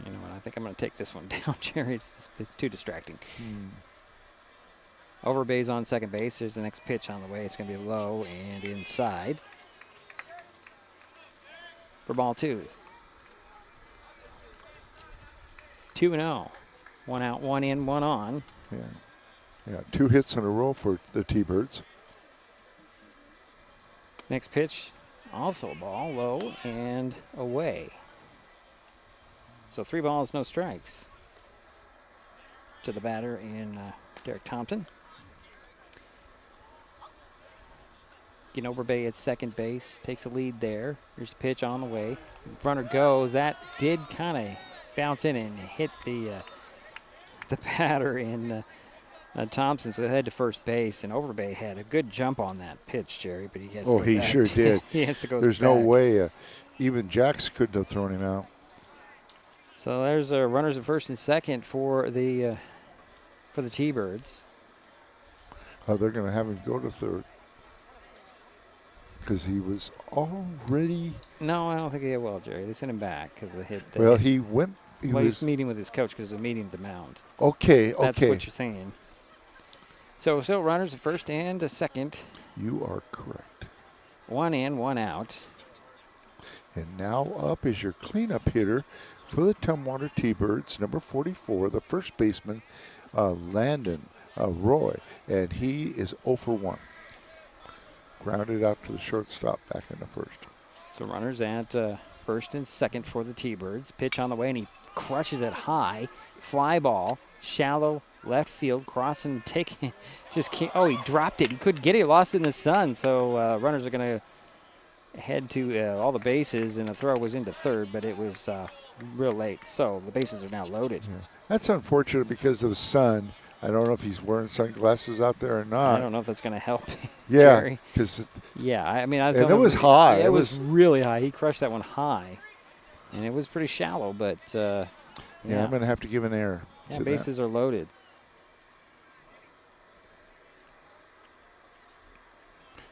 S2: You know what? I think I'm going to take this one down, Jerry. It's too distracting. Overbay's on second base. There's the next pitch on the way. It's going to be low and inside for ball 2. 2-0. 1 out, 1 in, 1 on.
S3: Yeah, 2 hits in a row for the T-Birds.
S2: Next pitch, also a ball, low and away. So 3 balls, no strikes to the batter in Derek Thompson. Getting Overbay at second base, takes a lead there. Here's the pitch on the way. Runner goes. That did kind of bounce in and hit the batter in Thompson, so they head to first base, and Overbay had a good jump on that pitch, Jerry, but he has to go
S3: he
S2: back.
S3: sure did.
S2: He has to go
S3: There's
S2: back.
S3: no way even Jacks couldn't have thrown him out.
S2: So there's runners at first and second for the T-Birds.
S3: They're going to have him go to third because he was already.
S2: No, I don't think he will, Jerry. They sent him back because of the hit.
S3: Well, he went.
S2: He's meeting with his coach because of the meeting at the mound.
S3: Okay,
S2: That's what you're saying. So still runners at first and a second.
S3: You are correct.
S2: 1 in, 1 out.
S3: And now up is your cleanup hitter for the Tumwater T-Birds, number 44, the first baseman, Landon Roy, and he is 0 for 1. Grounded out to the shortstop back in the first.
S2: So runners at first and second for the T-Birds. Pitch on the way, and he crushes it high. Fly ball, shallow left field, crossing, taking, just can't. Oh, he dropped it. He couldn't get it. He lost it in the sun. So runners are going to head to all the bases, and the throw was into third, but it was real late. So the bases are now loaded.
S3: Yeah. That's unfortunate because of the sun. I don't know if he's wearing sunglasses out there or not.
S2: I don't know if that's going to help.
S3: Yeah, because
S2: I mean, and
S3: it was high.
S2: It was really high. He crushed that one high, and it was pretty shallow. But yeah,
S3: I'm going to have to give an error.
S2: Yeah, bases are loaded.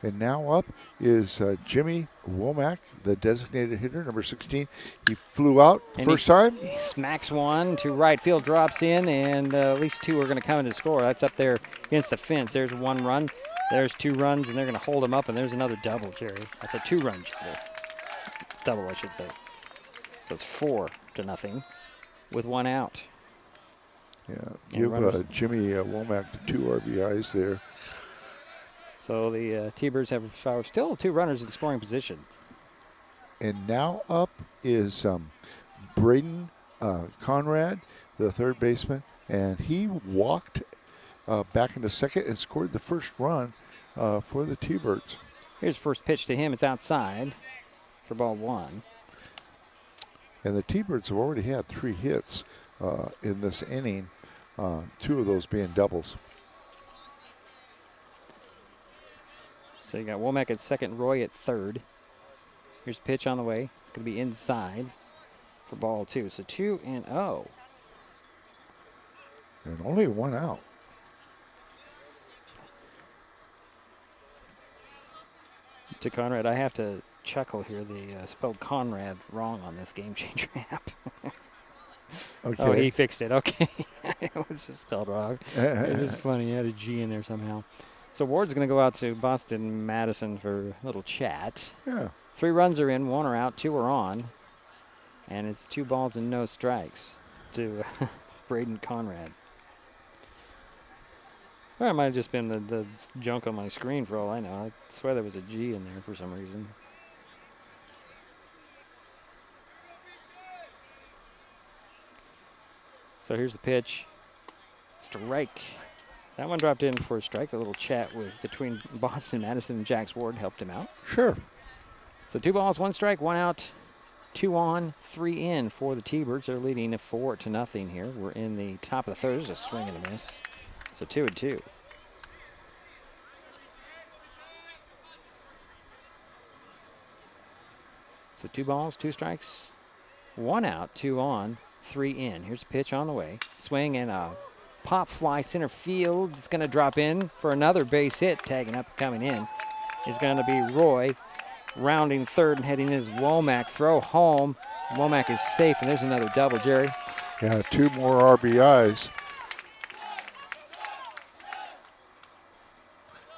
S3: And now up is Jimmy Womack, the designated hitter, number 16. He flew out first time.
S2: He smacks one to right field, drops in, and at least 2 are going to come in to score. That's up there against the fence. There's 1 run. There's 2 runs, and they're going to hold him up, and there's another double, Jerry. That's a 2-run double, I should say. So it's 4-0 with 1 out.
S3: Yeah, give Jimmy Womack the 2 RBIs there.
S2: So the T-Birds have still 2 runners in scoring position.
S3: And now up is Braden Conrad, the third baseman, and he walked back into second and scored the first run for the T-Birds.
S2: Here's first pitch to him. It's outside for ball 1.
S3: And the T-Birds have already had 3 hits in this inning, 2 of those being doubles.
S2: So you got Womack at second, Roy at third. Here's pitch on the way. It's going to be inside for ball 2. So 2-0.
S3: And only 1 out.
S2: To Conrad, I have to chuckle here. They spelled Conrad wrong on this Game Changer app.
S3: Okay.
S2: Oh, he fixed it. Okay. It was just spelled wrong. It was funny. He had a G in there somehow. So Ward's going to go out to Boston Madison for a little chat.
S3: Yeah.
S2: 3 runs are in, 1 are out, 2 are on. And it's 2 balls and no strikes to Braden Conrad. Or it might have just been the junk on my screen for all I know. I swear there was a G in there for some reason. So here's the pitch. Strike. That one dropped in for a strike. A little chat between Boston Madison and Jax Ward helped him out.
S3: Sure.
S2: So 2 balls, 1 strike, 1 out, 2 on, 3 in for the T-Birds. They're leading 4-0 here. We're in the top of the third. There's a swing and a miss. So 2-2. So 2 balls, 2 strikes, 1 out, 2 on, 3 in. Here's a pitch on the way. Swing and a pop fly center field. It's going to drop in for another base hit. Tagging up and coming in is going to be Roy. Rounding third and heading is Womack. Throw home. Womack is safe, and there's another double, Jerry.
S3: Yeah, 2 more RBIs.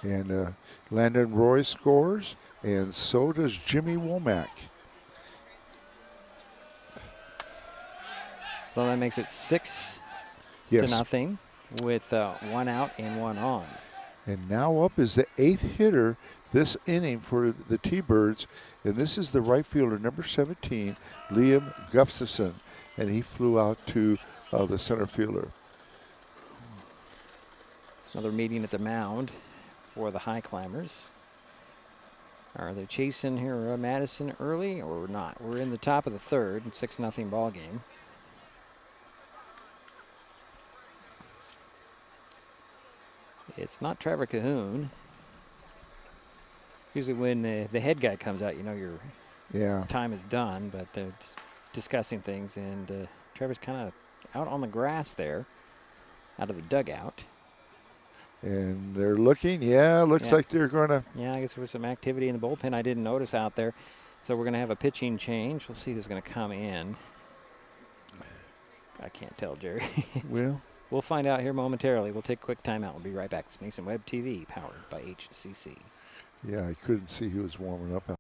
S3: And Landon Roy scores, and so does Jimmy Womack.
S2: So that makes it 6-0 with 1 out and 1 on.
S3: And now up is the 8th hitter this inning for the T-Birds, and this is the right fielder, number 17, Liam Gustafson, and he flew out to the center fielder.
S2: It's another meeting at the mound for the Highclimbers. Are they chasing here Madison early or not? We're in the top of the third, 6-0 ball game. It's not Trevor Cahoon. Usually when the head guy comes out, you know your time is done, but they're just discussing things, and Trevor's kind of out on the grass there, out of the dugout.
S3: And they're looking. Yeah, looks like they're going to.
S2: Yeah, I guess there was some activity in the bullpen I didn't notice out there. So we're going to have a pitching change. We'll see who's going to come in. I can't tell, Jerry.
S3: Well,
S2: we'll find out here momentarily. We'll take a quick timeout. We'll be right back. It's Mason Web TV, powered by HCC.
S3: Yeah, I couldn't see who was warming up.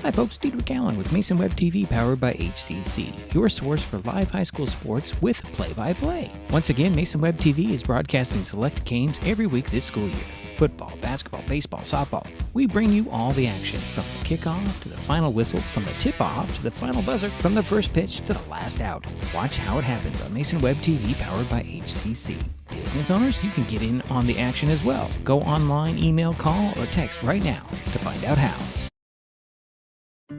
S7: Hi folks, Diedrich Allen with Mason Web TV powered by HCC, your source for live high school sports with play-by-play. Once again, Mason Web TV is broadcasting select games every week this school year. Football, basketball, baseball, softball. We bring you all the action from the kickoff to the final whistle, from the tip-off to the final buzzer, from the first pitch to the last out. Watch how it happens on Mason Web TV powered by HCC. Business owners, you can get in on the action as well. Go online, email, call, or text right now to find out how.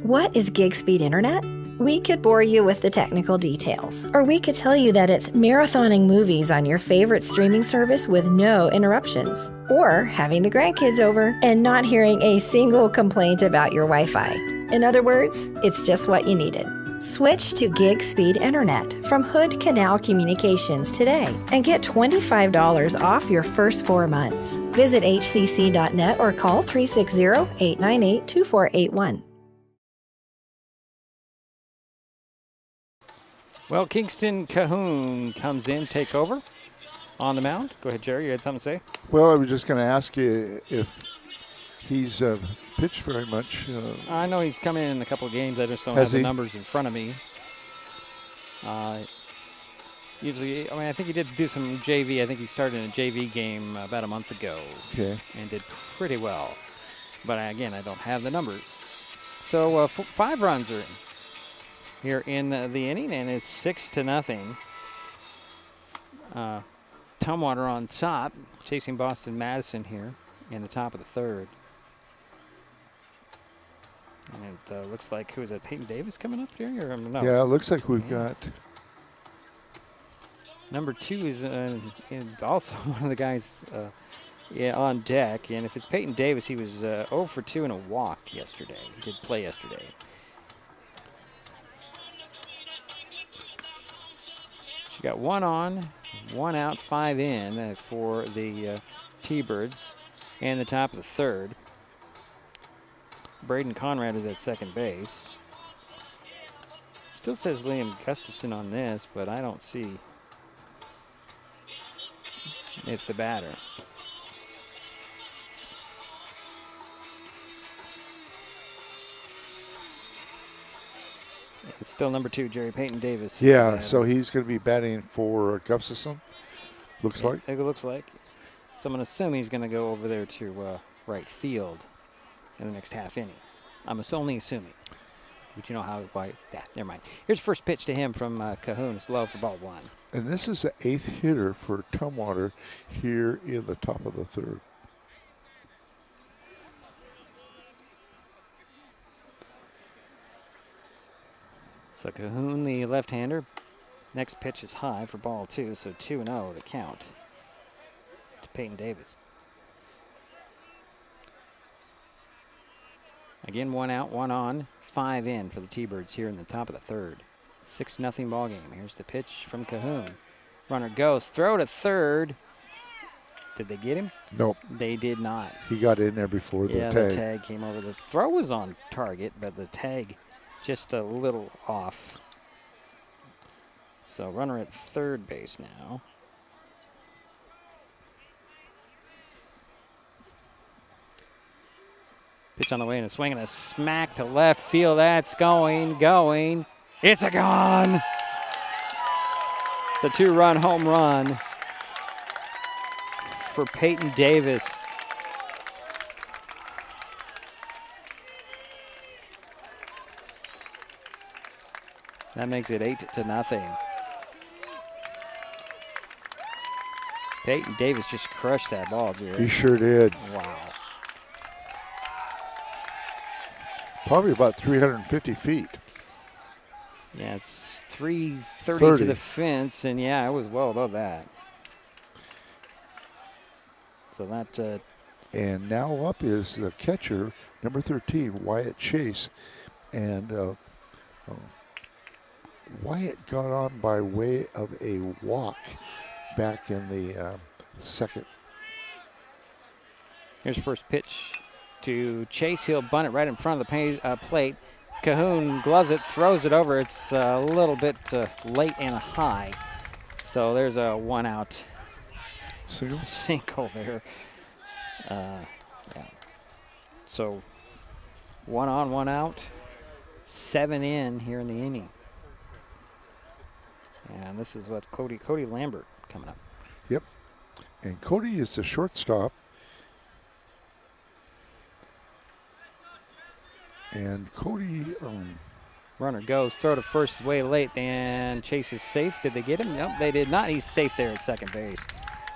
S4: What is gig speed internet? We could bore you with the technical details, or we could tell you that it's marathoning movies on your favorite streaming service with no interruptions, or having the grandkids over and not hearing a single complaint about your Wi-Fi. In other words, it's just what you needed. Switch to gig speed internet from Hood Canal Communications today and get $25 off your first 4 months. Visit hcc.net or call 360-898-2481.
S2: Well, Kingston Cahoon comes in, take over on the mound. Go ahead, Jerry. You had something to say?
S3: Well, I was just going to ask you if he's pitched very much.
S2: I know he's come in a couple of games. I just don't have the numbers in front of me. Usually, I mean, I think he did do some JV. I think he started in a JV game about a month ago.
S3: Okay.
S2: And did pretty well. But again, I don't have the numbers. So 5 runs are in here in the inning, and it's 6-0. Tumwater on top, chasing Boston Madison here in the top of the 3rd. And it looks like, who is that, Peyton Davis coming up here? Or no?
S3: Yeah, it looks like we've got.
S2: Number 2 is also one of the guys on deck. And if it's Peyton Davis, he was 0 for 2 in a walk yesterday. He did play yesterday. She got 1 on, 1 out, 5 in for the T-Birds. And the top of the 3rd. Braden Conrad is at second base. Still says Liam Gustafson on this, but I don't see. It's the batter. It's still number 2, Jerry Peyton Davis.
S3: Yeah, so he's going to be batting for Gustafson, looks like.
S2: It looks like. So I'm going to assume he's going to go over there to right field in the next half inning. I'm only assuming. But you know how, why, never mind. Here's the first pitch to him from Cahoon. It's low for ball 1.
S3: And this is the 8th hitter for Tumwater here in the top of the 3rd.
S2: So Cahoon, the left-hander. Next pitch is high for ball 2, so 2-0 to count to Peyton Davis. Again, 1 out, 1 on, 5 in for the T-Birds here in the top of the 3rd. 6-0 ball game. Here's the pitch from Cahoon. Runner goes, throw to 3rd. Did they get him?
S3: Nope.
S2: They did not.
S3: He got in there before the tag.
S2: The tag came over. The throw was on target, but the tag just a little off. So runner at 3rd base now. Pitch on the way and a swing and a smack to left field. That's going. It's a gone. It's a 2-run home run for Peyton Davis. That makes it 8-0. Peyton Davis just crushed that ball, Jerry.
S3: He sure did.
S2: Wow.
S3: Probably about 350 feet.
S2: Yeah, it's 330 to the fence, and yeah, it was well above that. So that.
S3: And now up is the catcher, number 13, Wyatt Chase, and Wyatt got on by way of a walk back in the second.
S2: Here's first pitch to Chase. He'll bunt it right in front of the plate. Cahoon gloves it, throws it over. It's a little bit late and high. So there's a 1-out single there. Yeah. So 1 on, 1 out. 7 in here in the inning. And this is what Cody Lambert coming up.
S3: Yep. And Cody is the shortstop. And Cody...
S2: runner goes, throw to first way late, and Chase is safe. Did they get him? Nope, they did not. He's safe there at second base.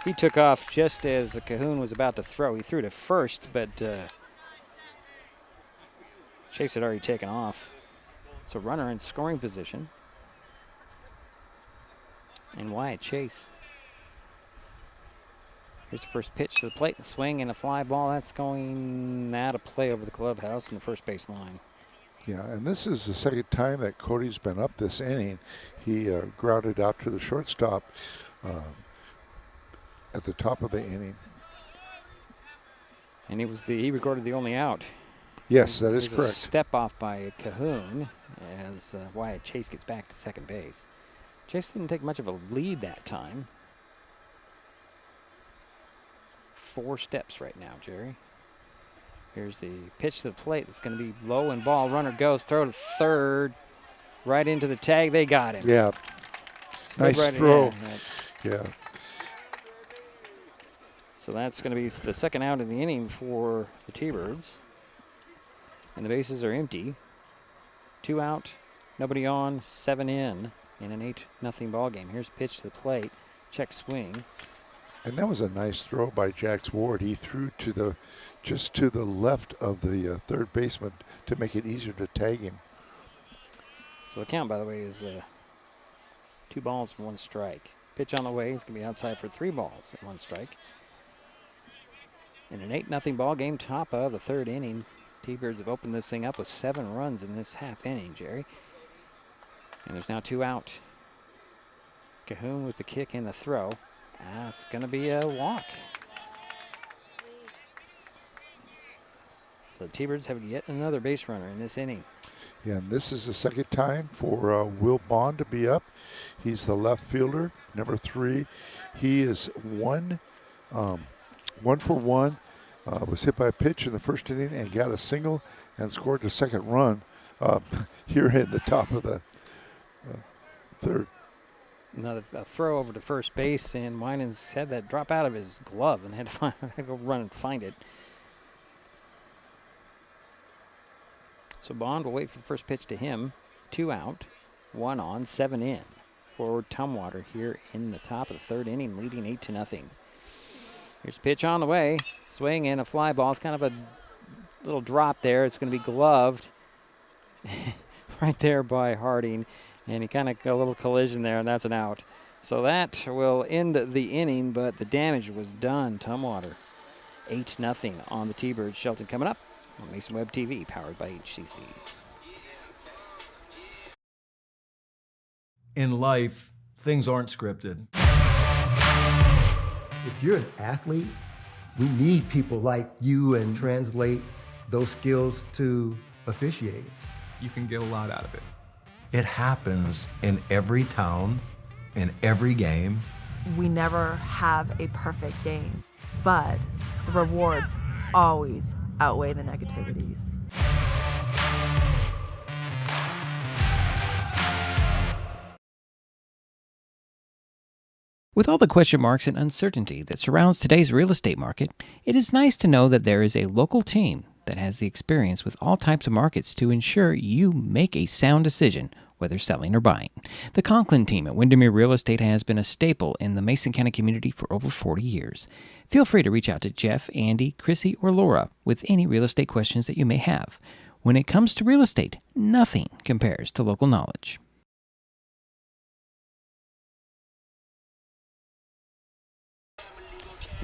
S2: He took off just as Cahoon was about to throw. He threw to first, but Chase had already taken off. So runner in scoring position. And Wyatt Chase. Here's the first pitch to the plate, and swing and a fly ball. That's going out of play over the clubhouse in the first base line.
S3: Yeah, and this is the second time that Cody's been up this inning. He grounded out to the shortstop at the top of the inning.
S2: And he recorded the only out.
S3: Yes, that is correct.
S2: Step off by Cahoon as Wyatt Chase gets back to second base. Chase didn't take much of a lead that time. 4 steps right now, Jerry. Here's the pitch to the plate. It's going to be low and ball. Runner goes, throw to third, right into the tag. They got him.
S3: Yeah, nice throw. Yeah.
S2: So that's going to be the second out in the inning for the T-Birds. And the bases are empty. 2 out, nobody on, 7 in an 8-0 ball game. Here's a pitch to the plate. Check swing.
S3: And that was a nice throw by Jax Ward. He threw to just to the left of the third baseman to make it easier to tag him.
S2: So the count, by the way, is 2 balls and 1 strike. Pitch on the way. He's going to be outside for 3 balls and 1 strike. In an 8-0 ball game, top of the 3rd inning. T-Birds have opened this thing up with 7 runs in this half inning, Jerry. And there's now 2 out. Cahoon with the kick and the throw. It's going to be a walk. So the T-Birds have yet another base runner in this inning.
S3: Yeah, and this is the second time for Will Bond to be up. He's the left fielder, number 3. He is 1 for 1. Was hit by a pitch in the first inning and got a single and scored the second run here in the top of the 3rd.
S2: Another throw over to first base, and Winans had that drop out of his glove and had to go run and find it. So Bond will wait for the first pitch to him. 2 out, 1 on, 7 in for Tumwater here in the top of the 3rd inning, leading 8-0. Here's a pitch on the way. Swing and a fly ball. It's kind of a little drop there. It's going to be gloved right there by Harding. And he kind of got a little collision there, and that's an out. So that will end the inning, but the damage was done. Tumwater, 8-0 on the T-Birds. Shelton coming up on Mason Web TV, powered by HCC.
S11: In life, things aren't scripted.
S12: If you're an athlete, we need people like you and translate those skills to officiating.
S11: You can get a lot out of it. It happens in every town, in every game.
S13: We never have a perfect game, but the rewards always outweigh the negativities.
S7: With all the question marks and uncertainty that surrounds today's real estate market, it is nice to know that there is a local team that has the experience with all types of markets to ensure you make a sound decision, whether selling or buying. The Conklin team at Windermere Real Estate has been a staple in the Mason County community for over 40 years. Feel free to reach out to Jeff, Andy, Chrissy, or Laura with any real estate questions that you may have. When it comes to real estate, nothing compares to local knowledge.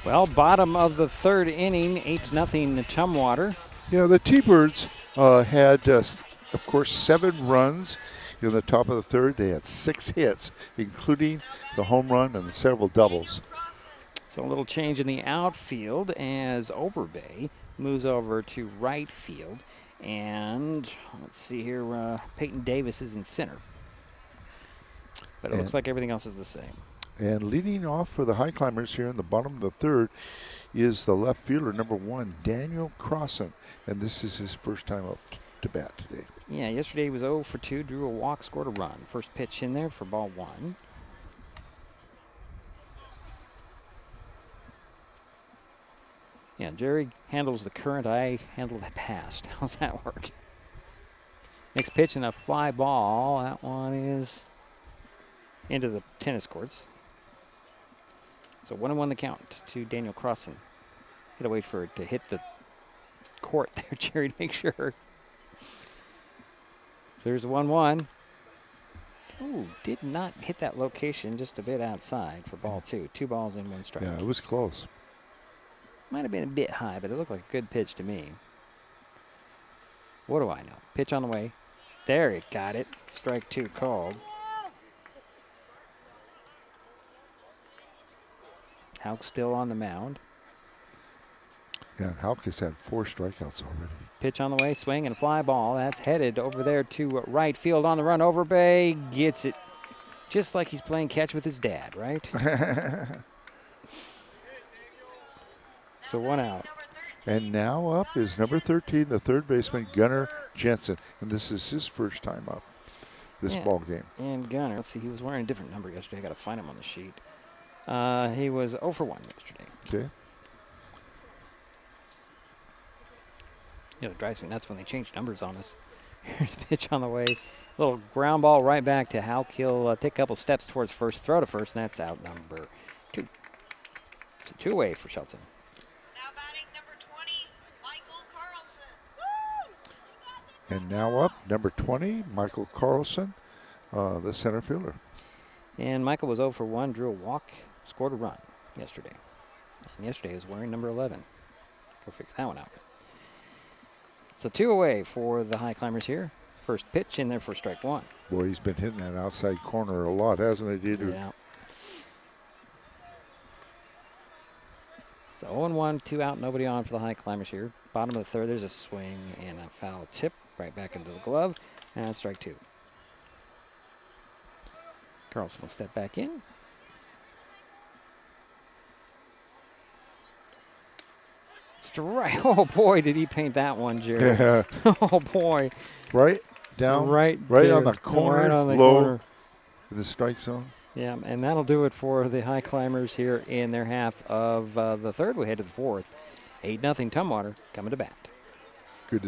S2: Well, bottom of the 3rd inning, 8-0 Tumwater.
S3: Yeah, the T-Birds had, of course, 7 runs In the top of the third, they had 6 hits, including the home run and several doubles.
S2: So a little change in the outfield as Overbay moves over to right field. And let's see here, Peyton Davis is in center. But it looks like everything else is the same.
S3: And leading off for the Highclimbers here in the bottom of the third is the left fielder, number 1, Daniel Crossan. And this is his first time up to bat today.
S2: Yeah, yesterday he was 0 for 2, drew a walk, scored a run. First pitch in there for ball 1. Yeah, Jerry handles the current, I handle the past. How's that work? Next pitch and a fly ball. That one is into the tennis courts. So 1-1 the count to Daniel Crossan. Had to wait for it to hit the court there, Jerry, to make sure. So there's the 1-1. Ooh, did not hit that location, just a bit outside for ball 2. 2 balls and 1 strike.
S3: Yeah, it was close.
S2: Might have been a bit high, but it looked like a good pitch to me. What do I know? Pitch on the way. There, it got it. Strike 2 called. Houck still on the mound.
S3: Yeah, and Houck has had 4 strikeouts already.
S2: Pitch on the way, swing and fly ball. That's headed over there to right field on the run. Overbay gets it just like he's playing catch with his dad, right? So 1 out.
S3: And now up is number 13, the third baseman, Gunnar Jensen. And this is his first time up this ball game.
S2: And Gunnar, let's see, he was wearing a different number yesterday. I got to find him on the sheet. He was 0 for 1 yesterday.
S3: Okay.
S2: You know, it drives me nuts when they change numbers on us. Here's a pitch on the way. Little ground ball right back to Houck. He'll take a couple steps towards first, throw to first, and that's out number 2. It's a 2 away for Shelton.
S3: And now up, number 20, Michael Carlson, the center fielder.
S2: And Michael was 0 for 1, drew a walk, scored a run yesterday. And yesterday he was wearing number 11. Go figure that one out. So 2 away for the Highclimbers here. First pitch in there for strike 1.
S3: Boy, he's been hitting that outside corner a lot, hasn't he, Dieter?
S2: Yeah. So 0-1, 2 out, nobody on for the Highclimbers here. Bottom of the third, there's a swing and a foul tip right back into the glove. And that's strike 2. Carlson will step back in. Strike. Oh, boy, did he paint that one, Jerry.
S3: Yeah.
S2: Oh, boy.
S3: Right down,
S2: right
S3: on the corner,
S2: right on the
S3: low
S2: corner.
S3: In the strike zone.
S2: Yeah, and that'll do it for the Highclimbers here in their half of the third. We head to the fourth. 8-0 Tumwater coming to bat.
S3: Good.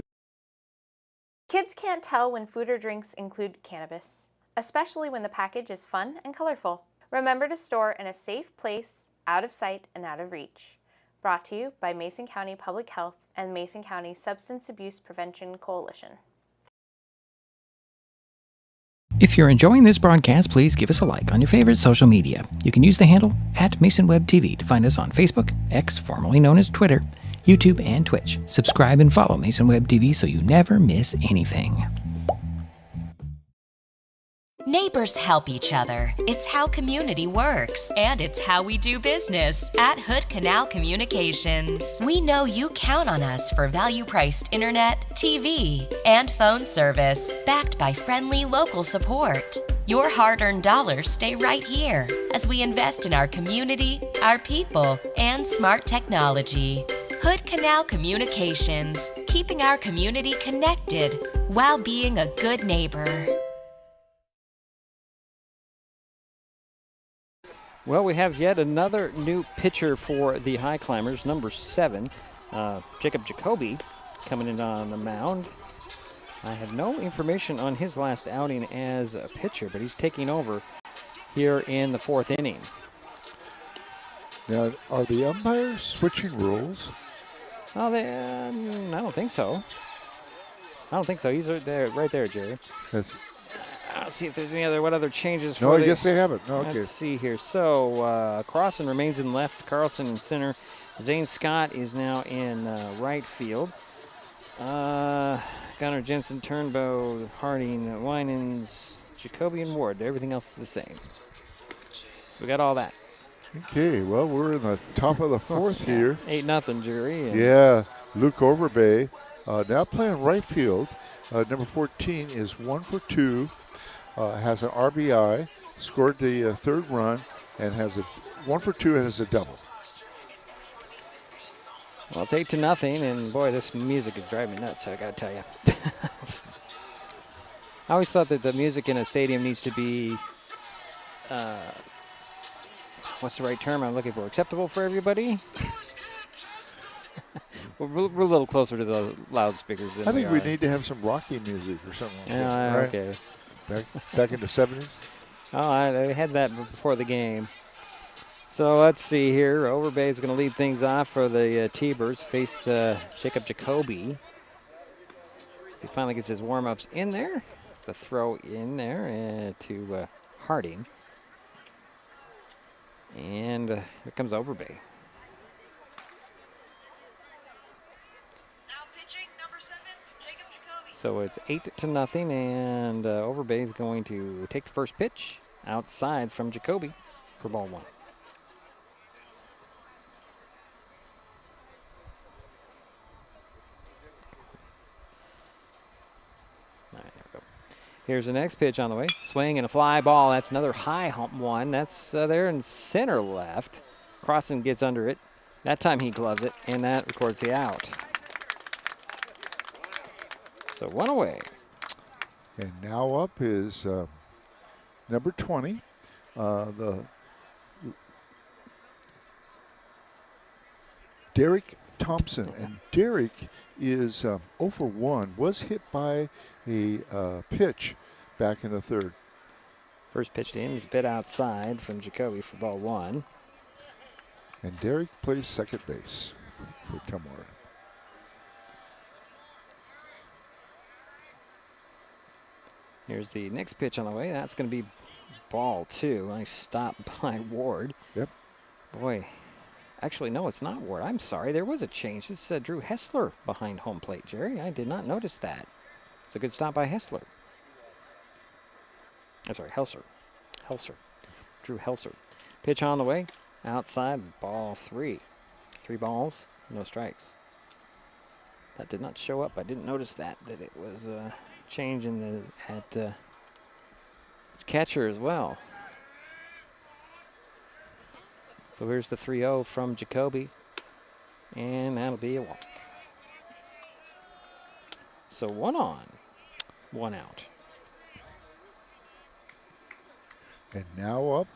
S5: Kids can't tell when food or drinks include cannabis, especially when the package is fun and colorful. Remember to store in a safe place, out of sight and out of reach. Brought to you by Mason County Public Health and Mason County Substance Abuse Prevention Coalition.
S7: If you're enjoying this broadcast, please give us a like on your favorite social media. You can use the handle @MasonWebTV to find us on Facebook, X, formerly known as Twitter, YouTube, and Twitch. Subscribe and follow Mason Web TV so you never miss anything.
S8: Neighbors help each other. It's how community works, and it's how we do business at Hood Canal Communications. We know you count on us for value-priced internet, TV, and phone service, backed by friendly local support. Your hard-earned dollars stay right here as we invest in our community, our people, and smart technology. Hood Canal Communications, keeping our community connected while being a good neighbor.
S2: Well, we have yet another new pitcher for the Highclimbers, number 7, Jacob Jacoby, coming in on the mound. I have no information on his last outing as a pitcher, but he's taking over here in the 4th inning.
S3: Now, are the umpires switching rules?
S2: Oh, I don't think so. He's right there, Jerry. Let's see if there's what other changes.
S3: No, I guess they haven't. No, okay.
S2: Let's see here. So Crossan remains in left, Carlson in center. Zane Scott is now in right field. Gunnar Jensen, Turnbow, Harding, Winans, Jacoby and Ward. Everything else is the same. So we got all that.
S3: Okay, well, we're in the top of the fourth here.
S2: 8-0, Jerry.
S3: Yeah, Luke Overbay now playing right field. Number 14 is 1 for 2, has an RBI, scored the third run, and has a 1 for 2 and has a double.
S2: Well, it's 8-0, and boy, this music is driving me nuts, I got to tell you. I always thought that the music in a stadium needs to be, what's the right term I'm looking for? Acceptable for everybody? we're a little closer to the loudspeakers than
S3: I think we
S2: are.
S3: need to have some Rocky music or something like
S2: Yeah,
S3: that. Right?
S2: okay.
S3: Back in the 70s?
S2: Oh, they had that before the game. So let's see here. Overbay is going to lead things off for the T-Birds. Face Jacob Jacoby. He finally gets his warm-ups in there. The throw in there to Harding. And here comes Overbay. So it's 8-0, and Overbay is going to take the first pitch outside from Jacoby for ball 1. All right, there we go. Here's the next pitch on the way. Swing and a fly ball. That's another high hump one. That's there in center left. Crossan gets under it. That time he gloves it, and that records the out. So 1 away.
S3: And now up is number 20, the Derek Thompson. And Derek is 0 for 1, was hit by a pitch back in the third.
S2: First pitch to him is bit outside from Jacoby for ball 1.
S3: And Derek plays second base for Tumwater.
S2: Here's the next pitch on the way. That's going to be ball 2. Nice stop by Ward.
S3: Yep.
S2: Boy, actually, no, it's not Ward. I'm sorry. There was a change. This is Drew Hessler behind home plate, Jerry. I did not notice that. It's a good stop by Hessler. I'm sorry, Helser. Drew Helser. Pitch on the way. Outside, ball 3. 3 balls, no strikes. That did not show up. I didn't notice that it was change in the catcher as well. So here's the 3-0 from Jacoby, and that'll be a walk. So 1 on, 1 out.
S3: And now up,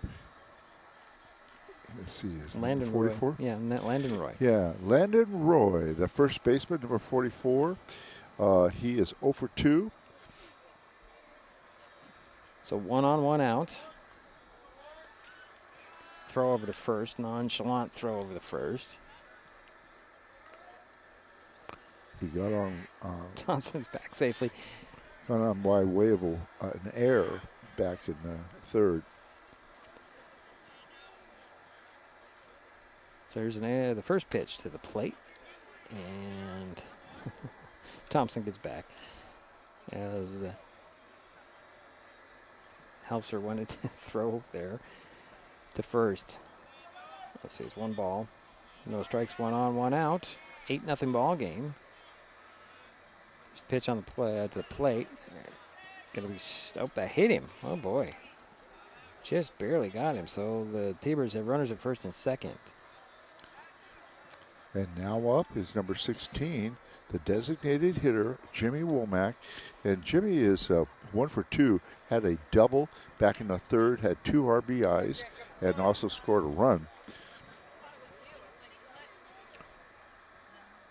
S3: let's see, is
S2: Landon
S3: 44?
S2: Roy. Yeah, Landon Roy.
S3: Yeah, Landon Roy, the first baseman, number 44. He is 0 for 2.
S2: So 1 on, 1 out. Throw over to first, nonchalant throw over to first.
S3: He got on.
S2: Thompson's back safely.
S3: Got on by way of an error back in the third.
S2: So here's the first pitch to the plate, and Thompson gets back as Helser wanted to throw there to first. Let's see, it's 1 ball, no strikes, 1 on, 1 out. 8-0 ball game. First pitch on the to the plate. Gonna be that hit him. Oh boy, just barely got him. So the T-Birds have runners at first and second.
S3: And now up is number 16, the designated hitter, Jimmy Womack. And Jimmy is 1 for 2, had a double back in the third, had 2 RBIs, and also scored a run.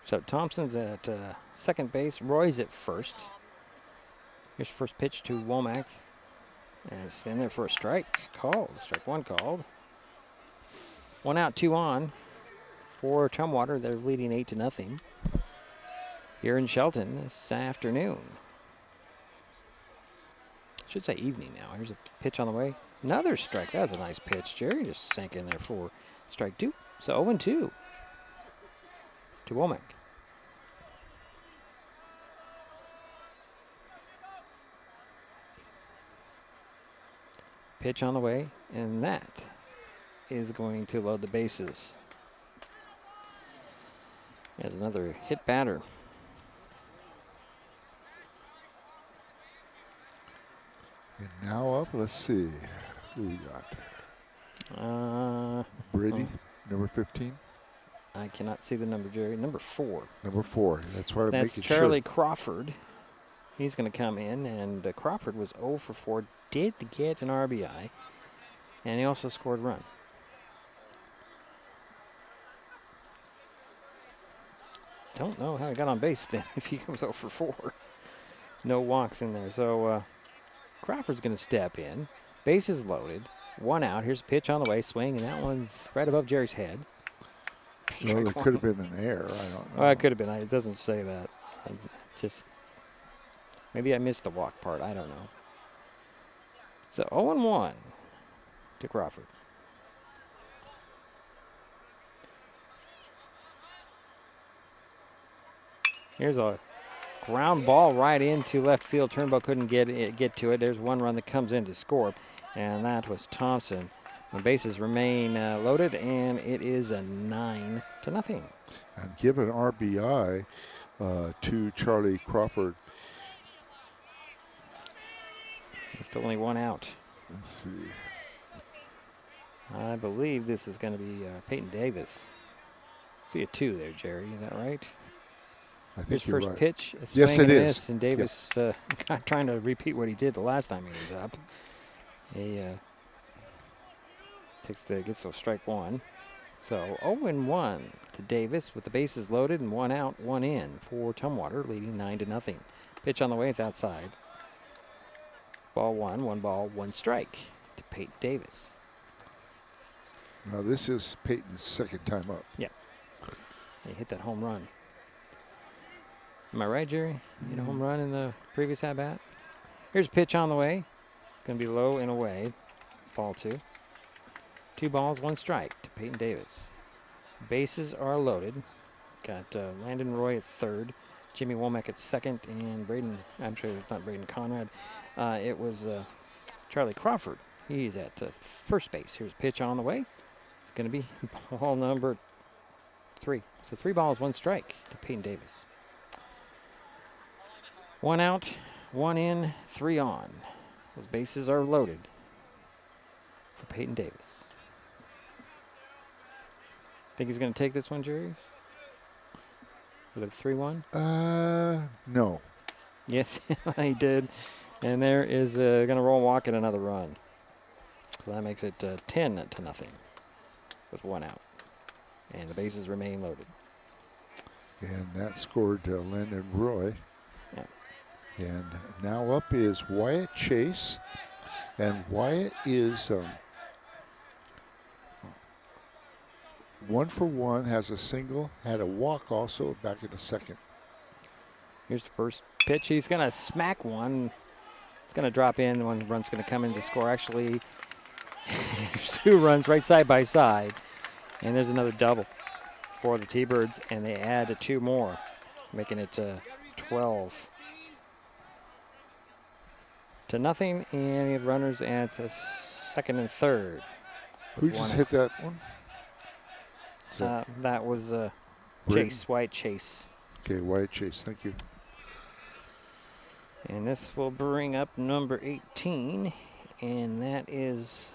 S2: So Thompson's at second base, Roy's at first. Here's first pitch to Womack. And it's in there for a strike called. Strike 1 called. 1 out, 2 on. For Tumwater, they're leading 8-0 here in Shelton this afternoon. Should say evening now. Here's a pitch on the way. Another strike. That was a nice pitch, Jerry. Just sank in there for strike 2. So 0-2 to Womack. Pitch on the way, and that is going to load the bases. As another hit batter.
S3: And now up, let's see. Who we got? Brady, number 15.
S2: I cannot see the number, Jerry. Number 4.
S3: Number 4. That's why I'm making sure.
S2: That's Charlie Crawford. He's going to come in, and Crawford was 0 for 4. Did get an RBI, and he also scored a run. Don't know how he got on base then if he comes 0 for 4. No walks in there. So Crawford's going to step in. Bases loaded. 1 out. Here's a pitch on the way. Swing, and that one's right above Jerry's head.
S3: Well, it could have been an error. I don't know.
S2: Well, it could have been. It doesn't say that. Maybe I missed the walk part. I don't know. So 0-1 to Crawford. Here's a ground ball right into left field. Turnbull couldn't get to it. There's 1 run that comes in to score, and that was Thompson. The bases remain loaded, and it is a 9-0.
S3: And give an RBI to Charlie Crawford.
S2: There's still only 1 out.
S3: Let's see.
S2: I believe this is going to be Peyton Davis. See a 2 there, Jerry. Is that right?
S3: I think
S2: his
S3: you're
S2: first
S3: right.
S2: pitch.
S3: Yes, it is.
S2: Miss, and Davis trying to repeat what he did the last time he was up. He gets a strike 1. So 0-1 to Davis with the bases loaded and 1 out, 1 in for Tumwater, leading 9-0. Pitch on the way. It's outside. Ball 1, 1 ball, 1 strike to Peyton Davis.
S3: Now this is Peyton's second time up.
S2: Yeah. He hit that home run. Am I right, Jerry? Hit a home run in the previous at-bat. Here's a pitch on the way. It's going to be low and away. Ball 2. 2 balls, 1 strike to Peyton Davis. Bases are loaded. Got Landon Roy at third, Jimmy Womack at second, and I'm sure it's not Braden Conrad. It was Charlie Crawford. He's at first base. Here's a pitch on the way. It's going to be ball number 3. So 3 balls, 1 strike to Peyton Davis. 1 out, 1 in, 3 on. Those bases are loaded for Peyton Davis. Think he's going to take this one, Jerry? For the 3-1?
S3: No.
S2: Yes, he did. And there is going to roll walk and another run. So that makes it 10-0 with 1 out. And the bases remain loaded.
S3: And that scored Landon Roy.
S2: Yeah.
S3: And now up is Wyatt Chase. And Wyatt is 1 for 1, has a single, had a walk also back in the second.
S2: Here's the first pitch. He's going to smack one. It's going to drop in. One run's going to come in to score. Actually, there's 2 runs right side by side. And there's another double for the T-Birds, and they add 2 more, making it 12-0. And we have runners at second and third.
S3: Who just hit that one?
S2: That was Chase, Wyatt Chase.
S3: Okay, Wyatt Chase, thank you.
S2: And this will bring up number 18, and that is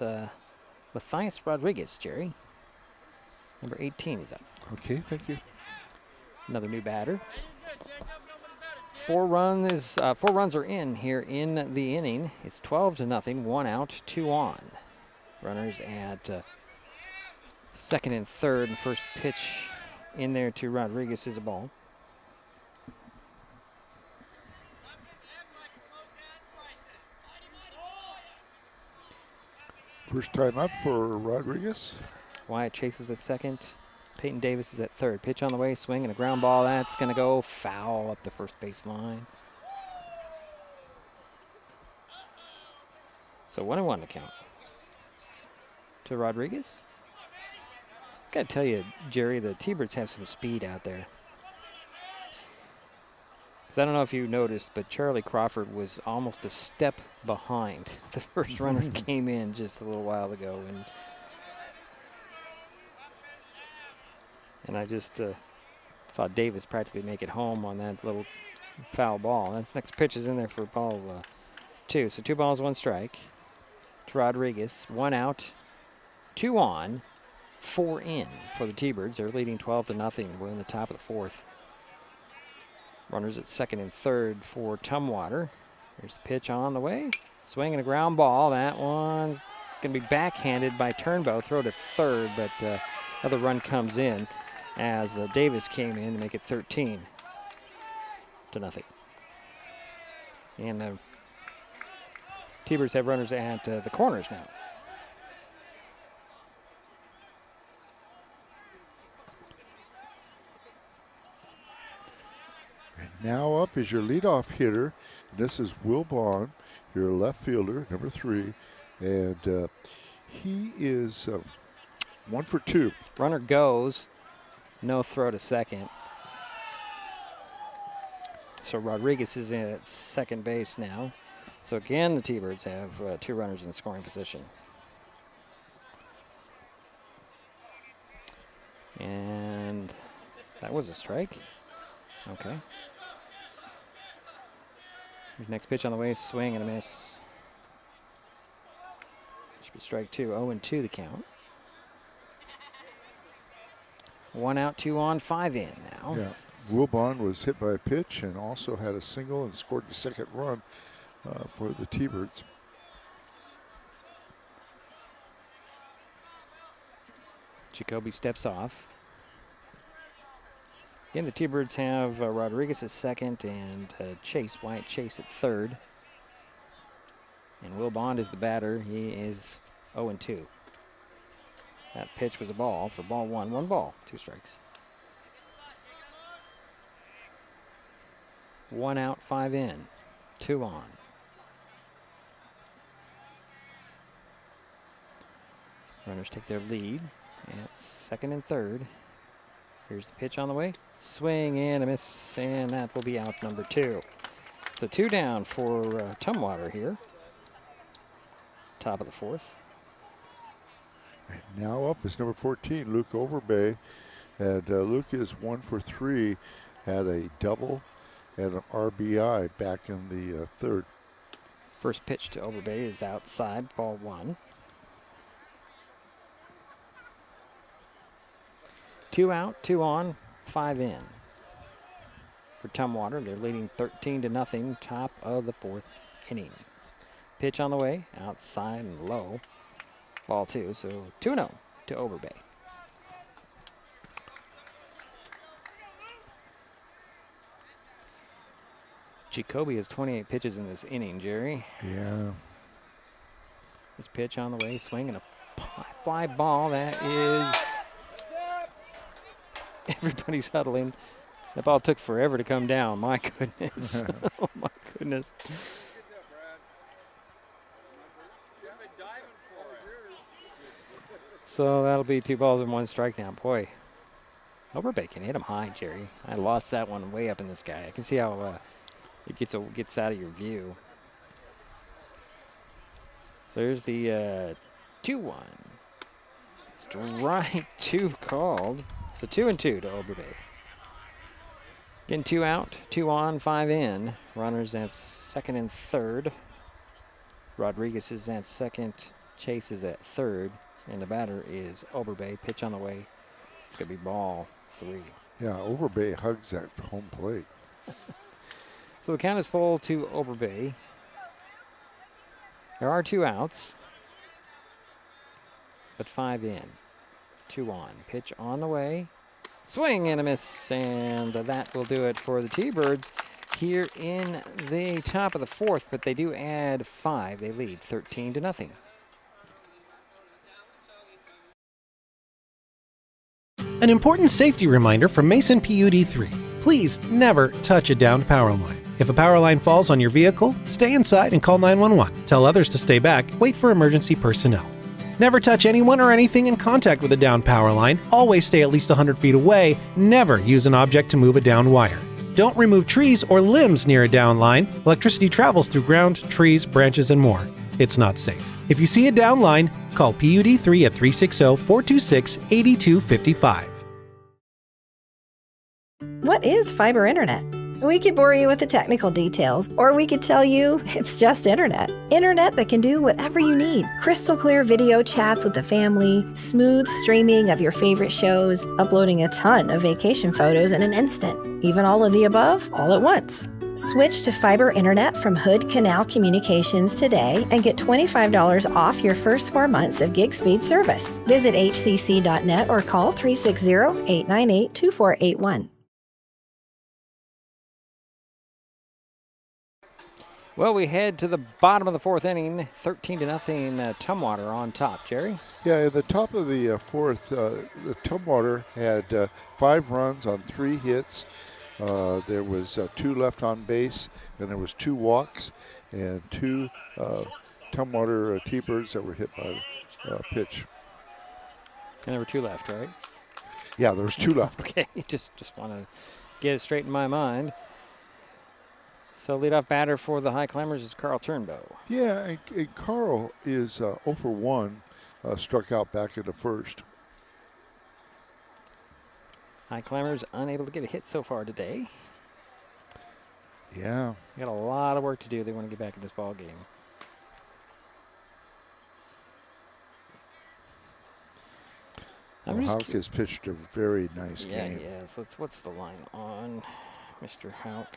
S2: Matthias Rodriguez, Jerry. Number 18 is up.
S3: Okay, thank you.
S2: Another new batter. 4 runs are in here in the inning. It's 12-0, 1 out, 2 on. Runners at second and third, and first pitch in there to Rodriguez is a ball.
S3: First time up for Rodriguez.
S2: Wyatt Chase is at second. Peyton Davis is at third. Pitch on the way, swing and a ground ball. That's going to go foul up the first base line. So 1-1 to count to Rodriguez. Got to tell you, Jerry, the T-Birds have some speed out there. Because I don't know if you noticed, but Charlie Crawford was almost a step behind the first runner came in just a little while ago. And I just saw Davis practically make it home on that little foul ball. That next pitch is in there for ball 2. So 2 balls, 1 strike to Rodriguez. 1 out, 2 on, 4 in for the T-Birds. They're leading 12-0. We're in the top of the 4th. Runners at 2nd and 3rd for Tumwater. Here's the pitch on the way. Swing and a ground ball. That one's going to be backhanded by Turnbow. Throw to 3rd, but another run comes in as Davis came in to make it 13-0. And the T-Birds have runners at the corners now.
S3: And now up is your leadoff hitter. This is Will Bond, your left fielder, number 3. And he is 1 for 2.
S2: Runner goes. No throw to second. So Rodriguez is in at second base now. So again, the T-Birds have 2 runners in scoring position. And that was a strike. Okay. Next pitch on the way, swing and a miss. Should be strike 2, 0-2 the count. 1 out, 2 on, 5 in now.
S3: Yeah, Wilbon was hit by a pitch and also had a single and scored the 2nd run for the T-Birds.
S2: Jacoby steps off. Again, the T-Birds have Rodriguez at 2nd and Wyatt Chase at 3rd. And Will Bond is the batter. He is 0-2. That pitch was a ball for ball 1. 1 ball, 2 strikes. 1 out, 5 in, 2 on. Runners take their lead at 2nd and 3rd. Here's the pitch on the way. Swing and a miss, and that will be out number 2. So 2 down for Tumwater here. Top of the 4th.
S3: And now up is number 14, Luke Overbay. And Luke is 1 for 3, had a double and an RBI back in the 3rd.
S2: First pitch to Overbay is outside, ball 1. 2 out, 2 on, 5 in. For Tumwater, they're leading 13-0, top of the 4th inning. Pitch on the way, outside and low. Ball 2, so 2-0 to Overbay. Jacoby has 28 pitches in this inning, Jerry.
S3: Yeah.
S2: This pitch on the way, swing and a fly ball. That is... Everybody's huddling. That ball took forever to come down. My goodness. Oh, my goodness. So that'll be 2 balls and 1 strike now. Boy, Overbay can hit him high, Jerry. I lost that one way up in the sky. I can see how it gets out of your view. So there's the 2-1. Strike 2 called. So 2-2 to Overbay. Again, 2 out, 2 on, 5 in. Runners at 2nd and 3rd. Rodriguez is at 2nd. Chase is at 3rd. And the batter is Overbay. Pitch on the way. It's going to be ball 3.
S3: Yeah, Overbay hugs that home plate.
S2: So the count is full to Overbay. There are 2 outs, but 5 in. 2 on. Pitch on the way. Swing and a miss, and that will do it for the T-Birds here in the top of the 4th, but they do add 5. They lead 13-0.
S6: An important safety reminder from Mason PUD3. Please never touch a downed power line. If a power line falls on your vehicle, stay inside and call 911. Tell others to stay back. Wait for emergency personnel. Never touch anyone or anything in contact with a downed power line. Always stay at least 100 feet away. Never use an object to move a downed wire. Don't remove trees or limbs near a down line. Electricity travels through ground, trees, branches, and more. It's not safe. If you see a down line, call PUD3 at 360-426-8255.
S4: What is fiber internet? We could bore you with the technical details, or we could tell you it's just internet. Internet that can do whatever you need. Crystal clear video chats with the family, smooth streaming of your favorite shows, uploading a ton of vacation photos in an instant. Even all of the above, all at once. Switch to fiber internet from Hood Canal Communications today and get $25 off your first 4 months of gig speed service. Visit hcc.net or call 360-898-2481.
S2: Well, we head to the bottom of the fourth inning, 13-0, Tumwater on top. Jerry?
S3: Yeah, at the top of the fourth, the Tumwater had 5 runs on 3 hits. There was 2 left on base, and there was 2 walks and 2 Tumwater T-Birds that were hit by pitch.
S2: And there were 2 left, right?
S3: Yeah, there was 2 left.
S2: Okay, just want to get it straight in my mind. So leadoff batter for the Highclimbers is Carl Turnbow.
S3: Yeah, and Carl is 0 for 1, struck out back in the first.
S2: Highclimbers unable to get a hit so far today.
S3: Yeah.
S2: Got a lot of work to do. They want to get back in this ball game.
S3: Houck has pitched a very nice game.
S2: Yeah. So what's the line on Mr. Houck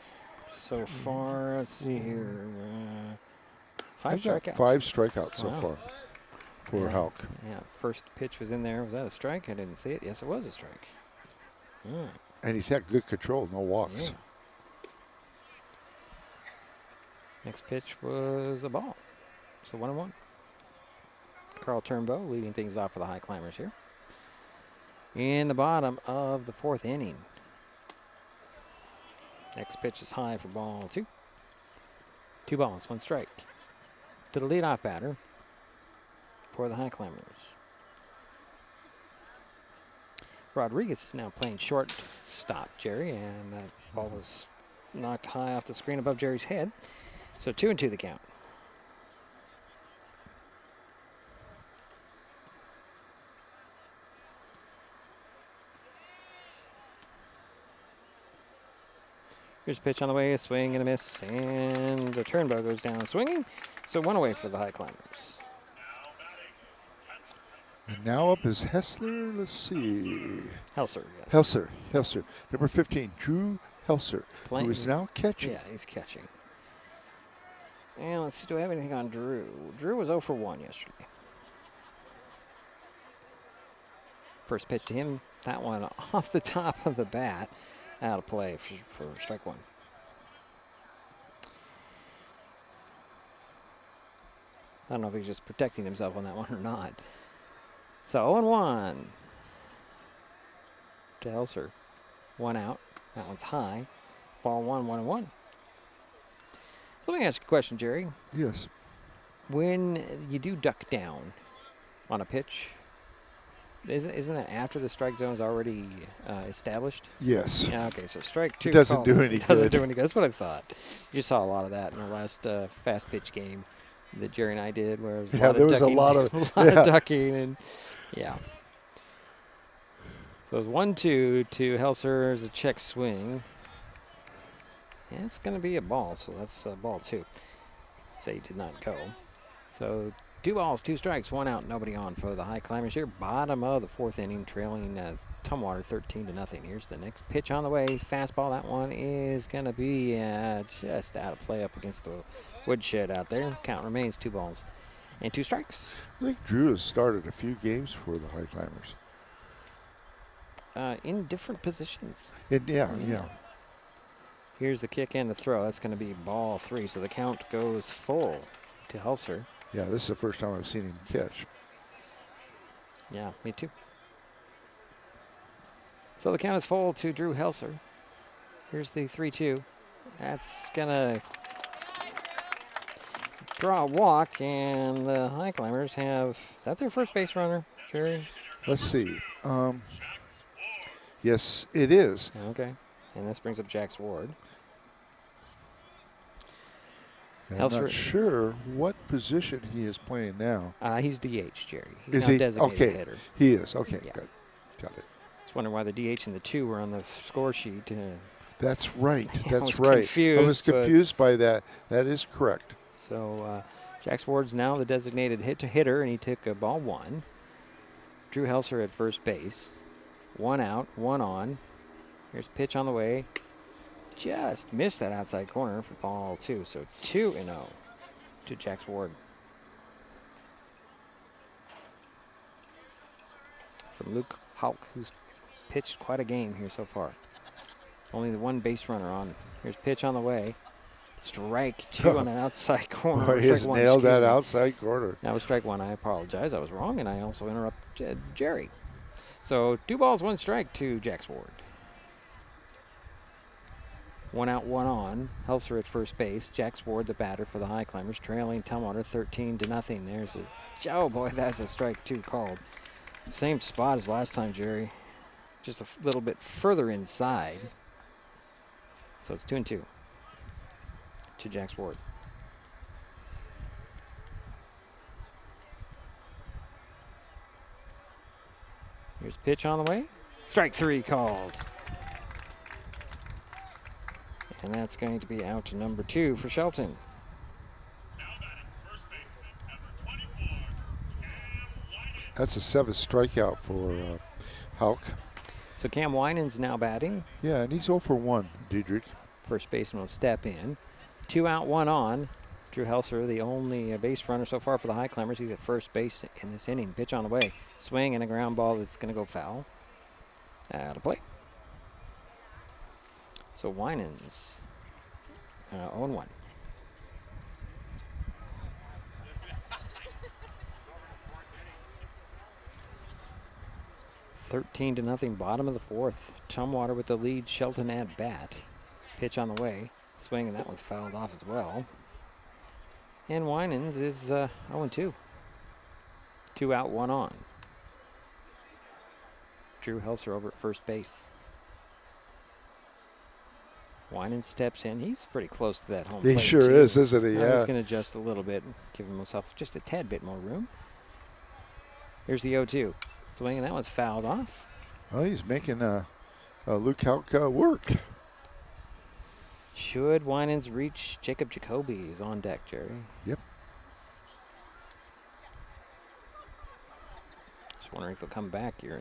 S2: so far? Let's see here. 5 strikeouts.
S3: 5 strikeouts so far for Houck.
S2: Yeah, first pitch was in there. Was that a strike? I didn't see it. Yes, it was a strike.
S3: And he's had good control, no walks.
S2: Yeah. Next pitch was a ball. So 1-1. Carl Turnbow leading things off for the Highclimbers here. In the bottom of the fourth inning. Next pitch is high for ball 2. 2 balls, 1 strike. To the leadoff batter for the Highclimbers. Rodriguez is now playing shortstop, Jerry, and that ball was knocked high off the screen above Jerry's head. So 2-2 the count. Here's a pitch on the way, a swing and a miss, and the Turnbow goes down swinging. So 1 away for the Highclimbers.
S3: And now up is Hessler. Let's see.
S2: Helser, yes.
S3: Helser. Number 15, Drew Helser, who is now catching.
S2: Yeah, he's catching. And let's see, do I have anything on Drew? Drew was 0 for 1 yesterday. First pitch to him, that one off the top of the bat. Out of play for strike 1. I don't know if he's just protecting himself on that one or not. So 0-1 to Helser. 1 out. That one's high. Ball 1, 1-1. So let me ask you a question, Jerry.
S3: Yes.
S2: When you do duck down on a pitch, isn't that after the strike zone is already established?
S3: Yes.
S2: Yeah, okay, so strike 2.
S3: It doesn't do any good.
S2: Doesn't do any good. That's what I thought. You saw a lot of that in the last fast pitch game that Jerry and I did, where there was a lot of ducking and So it was 1-2 to Helser's a check swing. Yeah, it's going to be a ball, so that's ball 2. So he did not go. So 2 balls, 2 strikes, 1 out, nobody on for the Highclimbers here. Bottom of the fourth inning, trailing Tumwater 13-0. Here's the next pitch on the way. Fastball. That one is going to be just out of play up against the woodshed out there. Count remains 2 balls and 2 strikes.
S3: I think Drew has started a few games for the Highclimbers.
S2: In different positions.
S3: Yeah.
S2: Here's the kick and the throw. That's going to be ball 3. So the count goes full to Helser.
S3: Yeah, this is the first time I've seen him catch.
S2: Yeah, me too. So the count is full to Drew Helser. Here's the 3-2. That's going to draw a walk, and the Highclimbers have, is that their first base runner, Jerry?
S3: Let's see. Yes, it is.
S2: Okay. And this brings up Jax Ward.
S3: And I'm not sure what position he is playing now.
S2: He's DH, Jerry. He's
S3: is
S2: now
S3: he?
S2: Designated
S3: Okay.
S2: hitter.
S3: He is. Okay,
S2: Yeah.
S3: good. Got it.
S2: Just wondering why the DH and the 2 were on the score sheet.
S3: That's right.
S2: I
S3: That's
S2: was
S3: right.
S2: confused,
S3: I was confused by that. That is correct.
S2: So Jax Ward's now the designated hitter, and he took ball 1. Drew Helser at first base. 1 out, 1 on. Here's pitch on the way. Just missed that outside corner for ball 2. So 2-0 to Jax Ward. From Luke Hulk, who's pitched quite a game here so far. Only the 1 base runner on. Here's pitch on the way. Strike 2 on an outside corner.
S3: Boy, he has nailed that outside corner.
S2: That was strike 1. I apologize. I was wrong, and I also interrupted Jerry. So 2 balls, 1 strike to Jax Ward. 1 out, 1 on. Helser at first base. Jax Ward, the batter for the Highclimbers, trailing Tumwater 13-0. There's a, oh boy, that's a strike 2 called. Same spot as last time, Jerry. Just a little bit further inside. So it's 2-2 to Jax Ward. Here's pitch on the way. Strike 3 called. And that's going to be out to number 2 for Shelton.
S3: That's a 7th strikeout for Hauk.
S2: So Cam Winans now batting.
S3: Yeah, and he's 0 for 1, Diedrich.
S2: First baseman will step in. 2 out, 1 on. Drew Helser, the only base runner so far for the Highclimbers. He's at first base in this inning. Pitch on the way. Swing and a ground ball that's going to go foul. Out of play. So Winans 0-1. (13-0), bottom of the 4th. Tumwater with the lead. Shelton at bat. Pitch on the way. Swing, and that was fouled off as well. And Winans is 0-2. 2 out, 1 on. Drew Helser over at first base. Winans steps in. He's pretty close to that home plate.
S3: He sure is, isn't he? Yeah.
S2: He's going to adjust a little bit, give himself just a tad bit more room. Here's the 0-2. Swing, and that one's fouled off.
S3: Oh, he's making Luke Hauk work.
S2: Should Winans reach Jacob Jacoby? He's on deck, Jerry.
S3: Yep.
S2: Just wondering if he'll come back here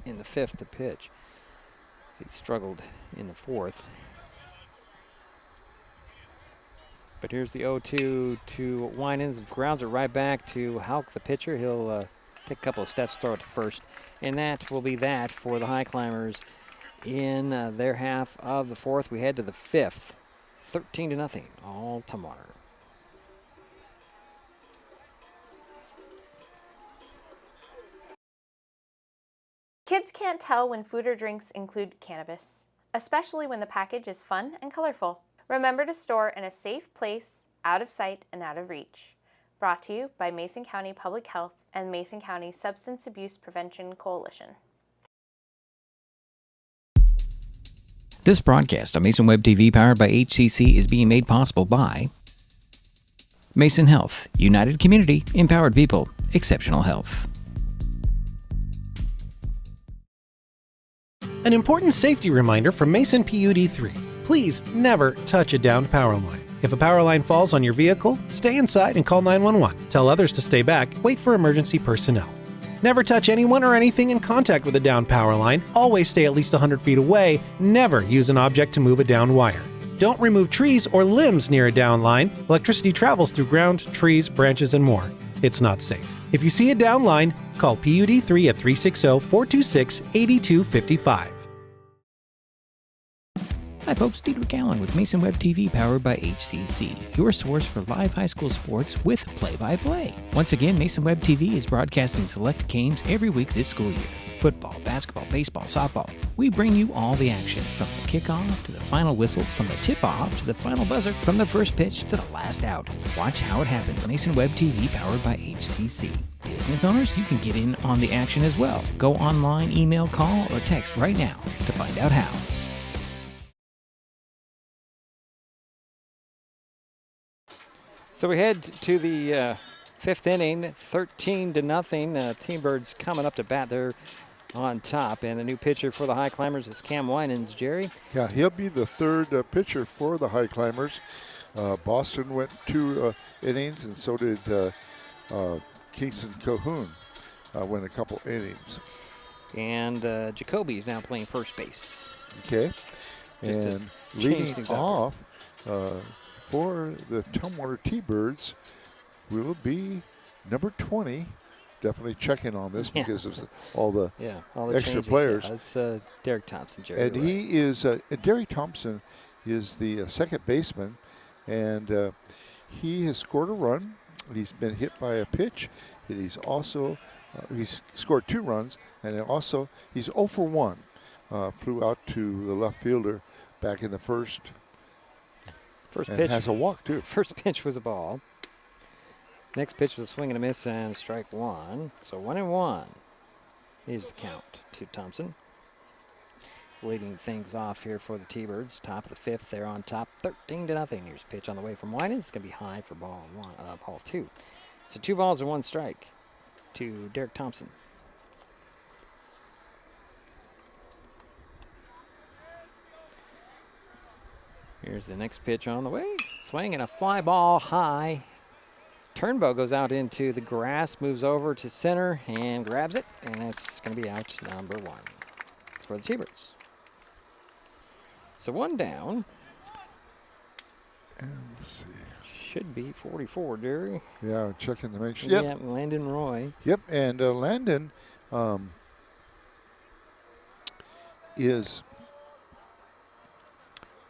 S2: in the 5th to pitch. He struggled in the 4th. But here's the 0-2 to Winans. Grounds it right back to Hauk, the pitcher. He'll take a couple of steps, throw it to first. And that will be that for the Highclimbers in their half of the 4th. We head to the 5th. 13-0, all Tumwater.
S5: Kids can't tell when food or drinks include cannabis, especially when the package is fun and colorful. Remember to store in a safe place, out of sight and out of reach. Brought to you by Mason County Public Health and Mason County Substance Abuse Prevention Coalition.
S7: This broadcast on Mason Web TV, powered by HCC, is being made possible by Mason Health, United Community, Empowered People, Exceptional Health.
S6: An important safety reminder from Mason PUD3. Please never touch a downed power line. If a power line falls on your vehicle, stay inside and call 911. Tell others to stay back. Wait for emergency personnel. Never touch anyone or anything in contact with a downed power line. Always stay at least 100 feet away. Never use an object to move a downed wire. Don't remove trees or limbs near a downed line. Electricity travels through ground, trees, branches, and more. It's not safe. If you see a downed line, call PUD3 at 360-426-8255.
S7: Hi folks, Diedrich Allen with Mason Web TV, powered by HCC, your source for live high school sports with play-by-play. Once again, Mason Web TV is broadcasting select games every week this school year. Football, basketball, baseball, softball. We bring you all the action, from the kickoff to the final whistle, from the tip-off to the final buzzer, from the first pitch to the last out. Watch how it happens on Mason Web TV, powered by HCC. Business owners, you can get in on the action as well. Go online, email, call, or text right now to find out how.
S2: So we head to the 5th inning, 13-0. T-Birds coming up to bat. They're on top, and the new pitcher for the Highclimbers is Cam Winans, Jerry.
S3: Yeah, he'll be the third pitcher for the Highclimbers. Boston went 2 innings, and so did Kingston Cahoon went a couple innings.
S2: And Jacoby is now playing first base.
S3: Okay.
S2: Just
S3: and leading off for the Tumwater T-Birds will be number 20. Definitely checking on this because of all the extra
S2: changes.
S3: players.
S2: Yeah, it's Derek Thompson, Jerry.
S3: And he is, Derek Thompson is the second baseman, and he has scored a run. He's been hit by a pitch. And he's also, he's scored 2 runs, and also he's 0 for 1. Flew out to the left fielder back in the first.
S2: First
S3: and
S2: pitch.
S3: Has a walk, too.
S2: First pitch was a ball. Next pitch was a swing and a miss and strike 1. So 1-1 is the count to Thompson. Leading things off here for the T-Birds. Top of the 5th, they're on top, 13-0. Here's a pitch on the way from Winans. It's going to be high for ball 2. So 2 balls and 1 strike to Derek Thompson. Here's the next pitch on the way. Swing and a fly ball high. Turnbow goes out into the grass, moves over to center and grabs it, and that's going to be out number 1 for the T-Birds. So 1 down.
S3: And let's see.
S2: Should be 44, Jerry.
S3: Yeah, checking the make sure.
S2: Yep. Yeah, Landon Roy.
S3: Yep, and Landon is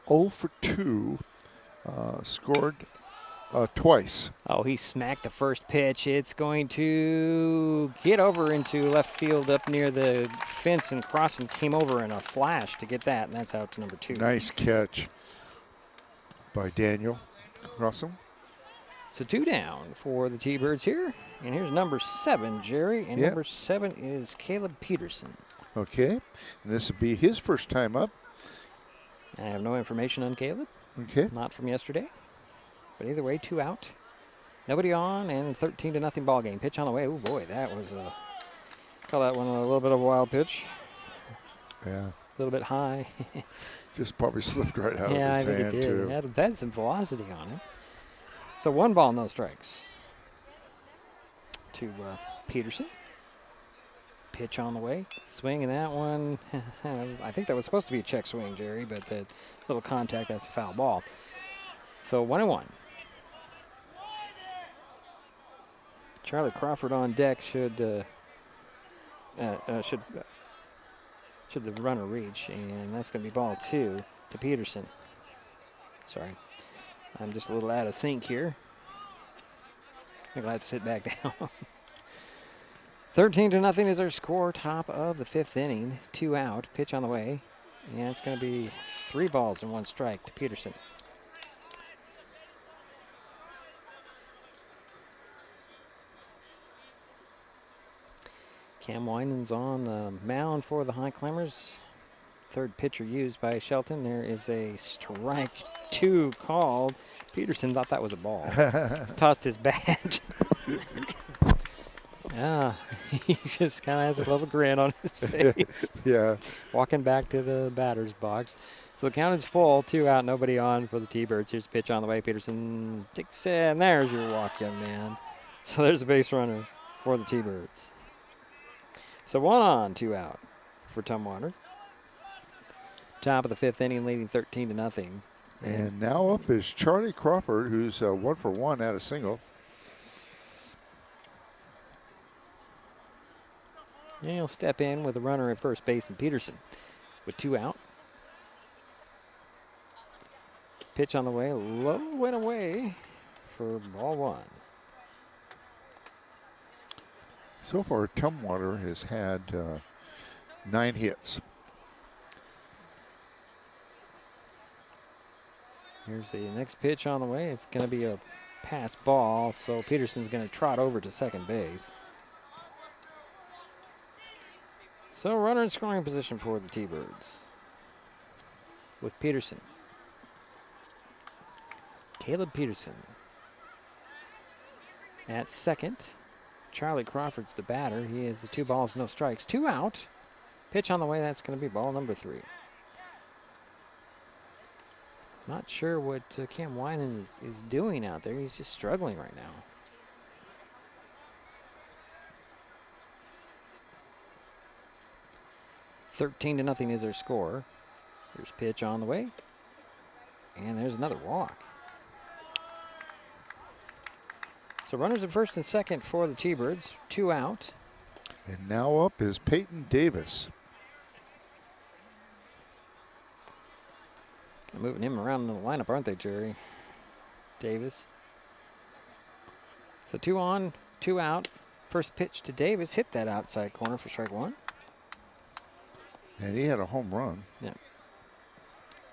S3: 0 for 2, scored twice.
S2: Oh, he smacked the first pitch. It's going to get over into left field up near the fence and cross and came over in a flash to get that, and that's out to number 2.
S3: Nice catch by Daniel Crossum.
S2: So 2 down for the T-Birds here. And here's number 7, Jerry. And number 7 is Caleb Peterson.
S3: Okay, and this will be his first time up.
S2: I have no information on Caleb.
S3: Okay.
S2: Not from yesterday. But either way, 2 out. Nobody on, and 13-0 ball game. Pitch on the way. Oh boy, that was call that one a little bit of a wild pitch.
S3: Yeah.
S2: A little bit high.
S3: Just probably slipped right out
S2: yeah,
S3: of his
S2: I think
S3: hand
S2: it did.
S3: too.
S2: It had some velocity on it. So 1 ball, no strikes to Peterson. Pitch on the way. Swing in that one. I think that was supposed to be a check swing, Jerry, but the little contact, that's a foul ball. So 1-1. Charlie Crawford on deck should the runner reach, and that's going to be ball 2 to Peterson. Sorry, I'm just a little out of sync here. I think I'll have to sit back down. 13-0 is our score, top of the 5th inning. 2 out, pitch on the way, and it's going to be 3 balls and 1 strike to Peterson. Cam Winans on the mound for the Highclimbers. 3rd pitcher used by Shelton. There is a strike 2 called. Peterson thought that was a ball. Tossed his badge. Yeah, he just kind of has a little grin on his face.
S3: Yeah.
S2: Walking back to the batter's box. So the count is full, 2 out, nobody on for the T-Birds. Here's a pitch on the way. Peterson takes it, and there's your walk, young man. So there's a base runner for the T-Birds. So 1 on, 2 out for Tumwater. Top of the 5th inning, leading 13-0.
S3: And now up is Charlie Crawford, who's 1 for 1 at a single.
S2: And he'll step in with a runner at first base and Peterson with 2 out. Pitch on the way, low, went away for ball 1.
S3: So far, Tumwater has had 9 hits.
S2: Here's the next pitch on the way. It's going to be a pass ball, so Peterson's going to trot over to second base. So runner in scoring position for the T-Birds with Peterson. Caleb Peterson at second. Charlie Crawford's the batter. He has the 2 balls, no strikes. 2 out. Pitch on the way. That's going to be ball number 3. Not sure what Cam Winan is doing out there. He's just struggling right now. $13-0 is their score. Here's pitch on the way. And there's another walk. So runners at first and second for the T-Birds. 2 out.
S3: And now up is Peyton Davis.
S2: Moving him around in the lineup, aren't they, Jerry? Davis. So 2 on, 2 out. First pitch to Davis. Hit that outside corner for strike 1.
S3: And he had a home run.
S2: Yeah.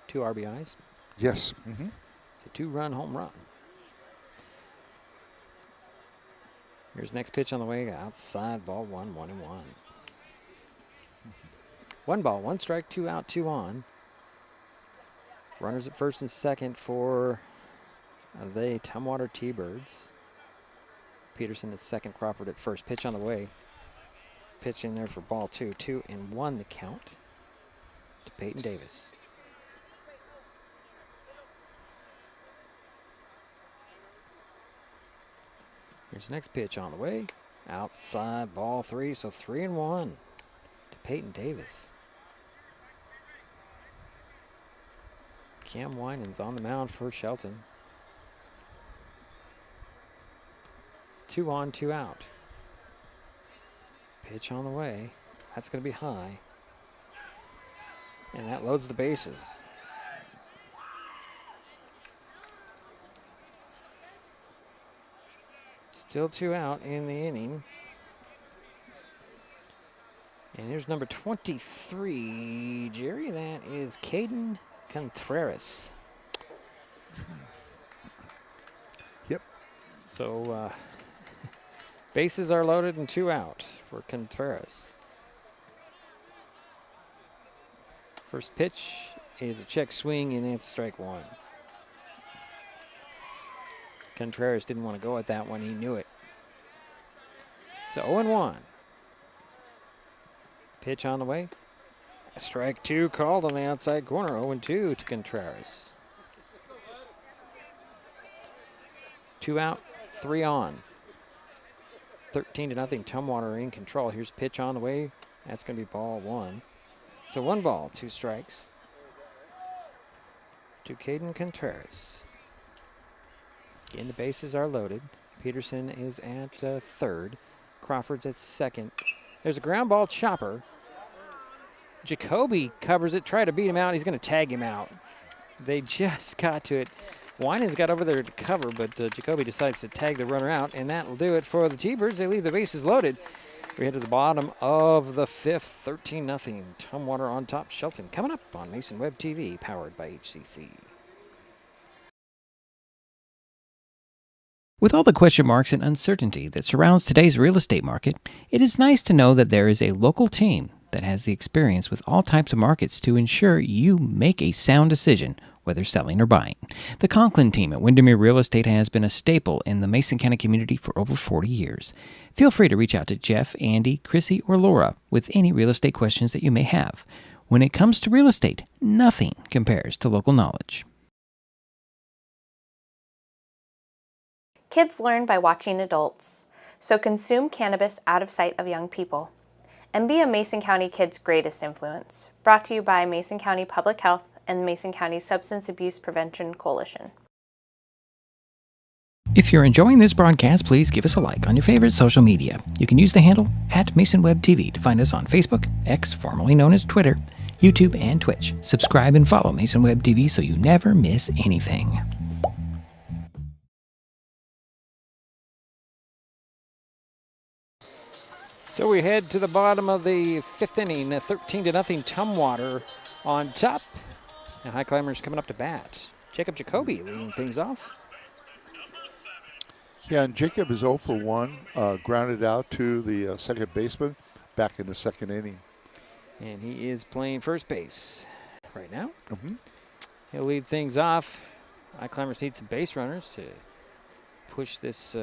S2: 2 RBIs.
S3: Yes. Mm-hmm.
S2: It's a 2-run home run. Here's next pitch on the way. Outside, ball 1, 1-1. 1 ball, 1 strike, 2 out, 2 on. Runners at first and second for the Tumwater T-Birds. Peterson at second, Crawford at first. Pitch on the way. Pitch in there for ball 2. 2-1 the count to Peyton Davis. Here's the next pitch on the way. Outside, ball 3, so 3-1 to Peyton Davis. Cam Winans on the mound for Shelton. 2 on, 2 out. Pitch on the way. That's going to be high. And that loads the bases. Still 2 out in the inning. And here's number 23, Jerry. That is Caden Contreras.
S3: Yep.
S2: So bases are loaded and 2 out for Contreras. First pitch is a check swing, and it's strike 1. Contreras didn't want to go at that one. He knew it. So 0-1. Pitch on the way. Strike 2 called on the outside corner. 0-2 to Contreras. 2 out, 3 on. 13-0. Tumwater in control. Here's pitch on the way. That's going to be ball 1. So 1 ball, 2 strikes to Caden Contreras. Again, the bases are loaded. Peterson is at third. Crawford's at second. There's a ground ball chopper. Jacoby covers it, try to beat him out. He's going to tag him out. They just got to it. Winans got over there to cover, but Jacoby decides to tag the runner out, and that will do it for the T-Birds. They leave the bases loaded. We head to the bottom of the 5th, 13-0. Tumwater on top. Shelton coming up on Mason Web TV, powered by HCC.
S7: With all the question marks and uncertainty that surrounds today's real estate market, it is nice to know that there is a local team that has the experience with all types of markets to ensure you make a sound decision, whether selling or buying. The Conklin team at Windermere Real Estate has been a staple in the Mason County community for over 40 years. Feel free to reach out to Jeff, Andy, Chrissy, or Laura with any real estate questions that you may have. When it comes to real estate, nothing compares to local knowledge.
S5: Kids learn by watching adults, so consume cannabis out of sight of young people. And be a Mason County kid's greatest influence. Brought to you by Mason County Public Health and the Mason County Substance Abuse Prevention Coalition.
S7: If you're enjoying this broadcast, please give us a like on your favorite social media. You can use the handle @MasonWebTV to find us on Facebook, X, formerly known as Twitter, YouTube, and Twitch. Subscribe and follow Mason Web TV so you never miss anything.
S2: So we head to the bottom of the 5th inning, 13-0 Tumwater on top. And Highclimbers coming up to bat. Jacob Jacoby leading things off.
S3: Yeah, and Jacob is 0 for 1, grounded out to the second baseman back in the 2nd inning.
S2: And he is playing first base right now.
S3: Mm-hmm.
S2: He'll lead things off. Highclimbers need some base runners to push this